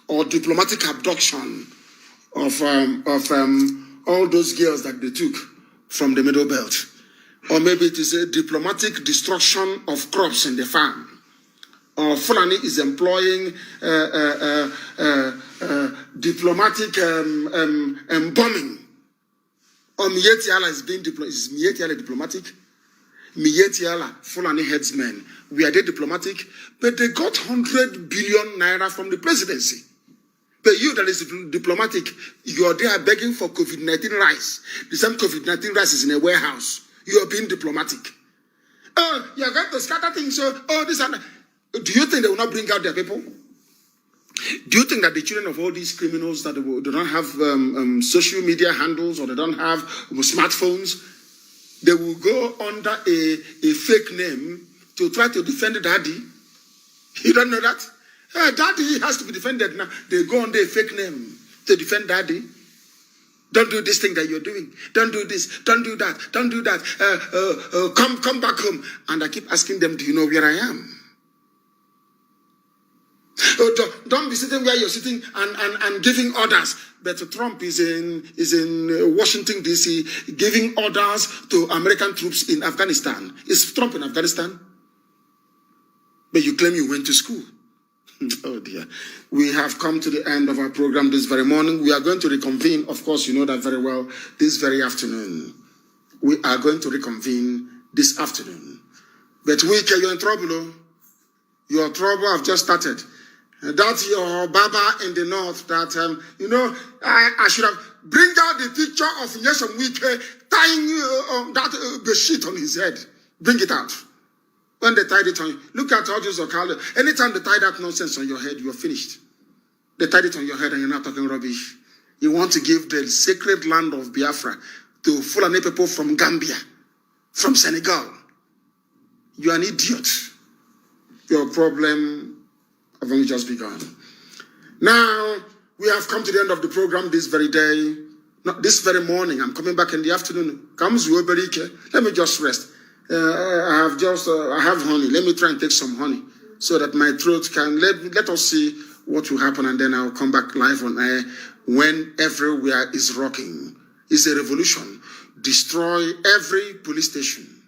or diplomatic abduction of all those girls that they took from the Middle Belt. Or maybe it is a diplomatic destruction of crops in the farm. Or Fulani is employing diplomatic bombing. Or Mietiala is being diplomatic. Is Mietiala diplomatic? Mietiala, Fulani headsmen, were they diplomatic? But they got 100 billion naira from the presidency. But you that is diplomatic, you are there begging for COVID-19 rice. The same COVID-19 rice is in a warehouse. You are being diplomatic. Oh, you are going to scatter things. This and that. Do you think they will not bring out their people? Do you think that the children of all these criminals that they don't have social media handles, or they don't have smartphones, they will go under a fake name to try to defend daddy? You don't know that? Daddy has to be defended now. They go under a fake name to defend daddy. Don't do this thing that you're doing. Don't do this. Don't do that. Don't do that. Come back home. And I keep asking them, do you know where I am? Don't be sitting where you're sitting and giving orders. But Trump is in Washington, D.C., giving orders to American troops in Afghanistan. Is Trump in Afghanistan? But you claim you went to school. Oh dear. We have come to the end of our program this very morning. We are going to reconvene. Of course, you know that very well. This very afternoon. We are going to reconvene this afternoon. But WIKE, you're in trouble. Oh. Your trouble have just started. That's your Baba in the north that, I should have bring out the picture of Nyesom WIKE tying that sheet on his head. Bring it out. When they tied it on you, look at Audios or Carlo. Anytime they tie that nonsense on your head, you are finished. They tied it on your head and you're not talking rubbish. You want to give the sacred land of Biafra to Fulani people from Gambia, from Senegal. You are an idiot. Your problem have only just begun. Now, we have come to the end of the program this very day. Not this very morning. I'm coming back in the afternoon. Comes Woberike. Let me just rest. I have honey. Let me try and take some honey so that my throat can, let us see what will happen, and then I'll come back live on air when everywhere is rocking. It's a revolution. Destroy every police station.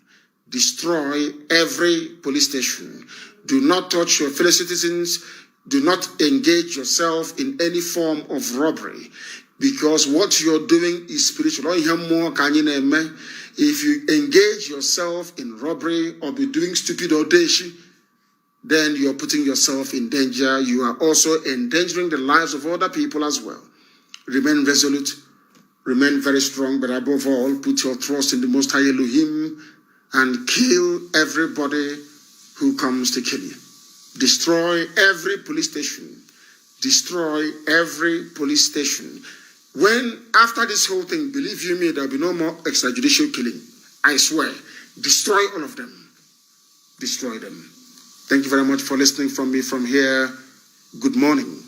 Destroy every police station. Do not touch your fellow citizens. Do not engage yourself in any form of robbery, because what you're doing is spiritual. If you engage yourself in robbery or be doing stupid audacious, then you're putting yourself in danger. You are also endangering the lives of other people as well. Remain resolute, remain very strong, but above all, put your trust in the Most High Elohim and kill everybody who comes to kill you. Destroy every police station. Destroy every police station. When, after this whole thing, believe you me, there will be no more extrajudicial killing. I swear. Destroy all of them. Destroy them. Thank you very much for listening from me from here. Good morning.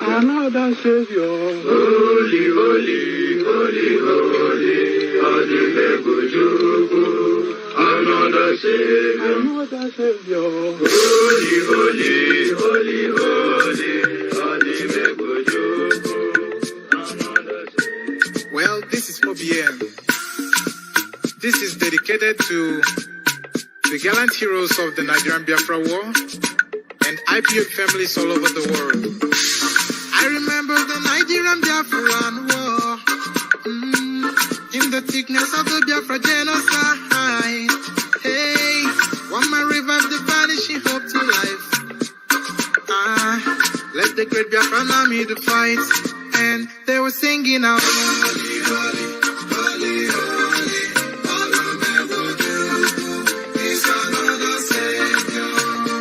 Another Savior, holy, holy, holy, holy, another Savior, holy, holy, holy, holy, Well, this is OBM. This is dedicated to the gallant heroes of the Nigerian Biafra War and Ipob families all over the world. I remember the Nigerian Biafran War, in the thickness of the Biafra genocide. Hey, one man revived the vanishing hope to life. Let the great Biafran army to fight, and they were singing out, holy, holy, holy, holy, is another Savior.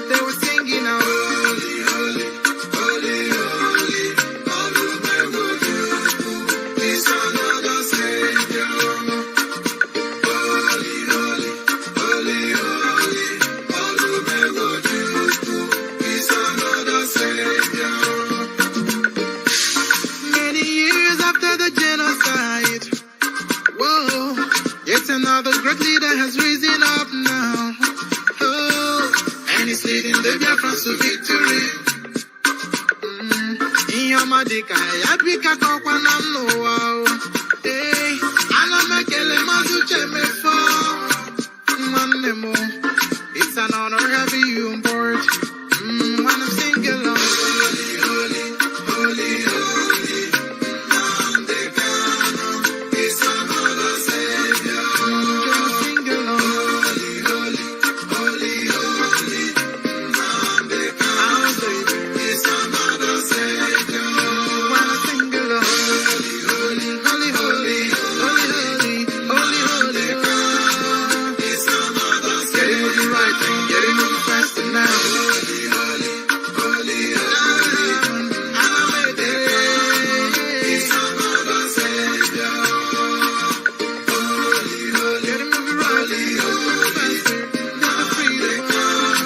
They were singing out, holy, holy, holy, holy, is another Savior. Holy, holy, holy, holy, is another Savior. Many years after the genocide, whoa, yet another great leader has risen up now. Oh, and he's leading the Biafrans to victory. Inyamadika, Yabika Kokwanam Noah. Hey, Alamakele Mazuche.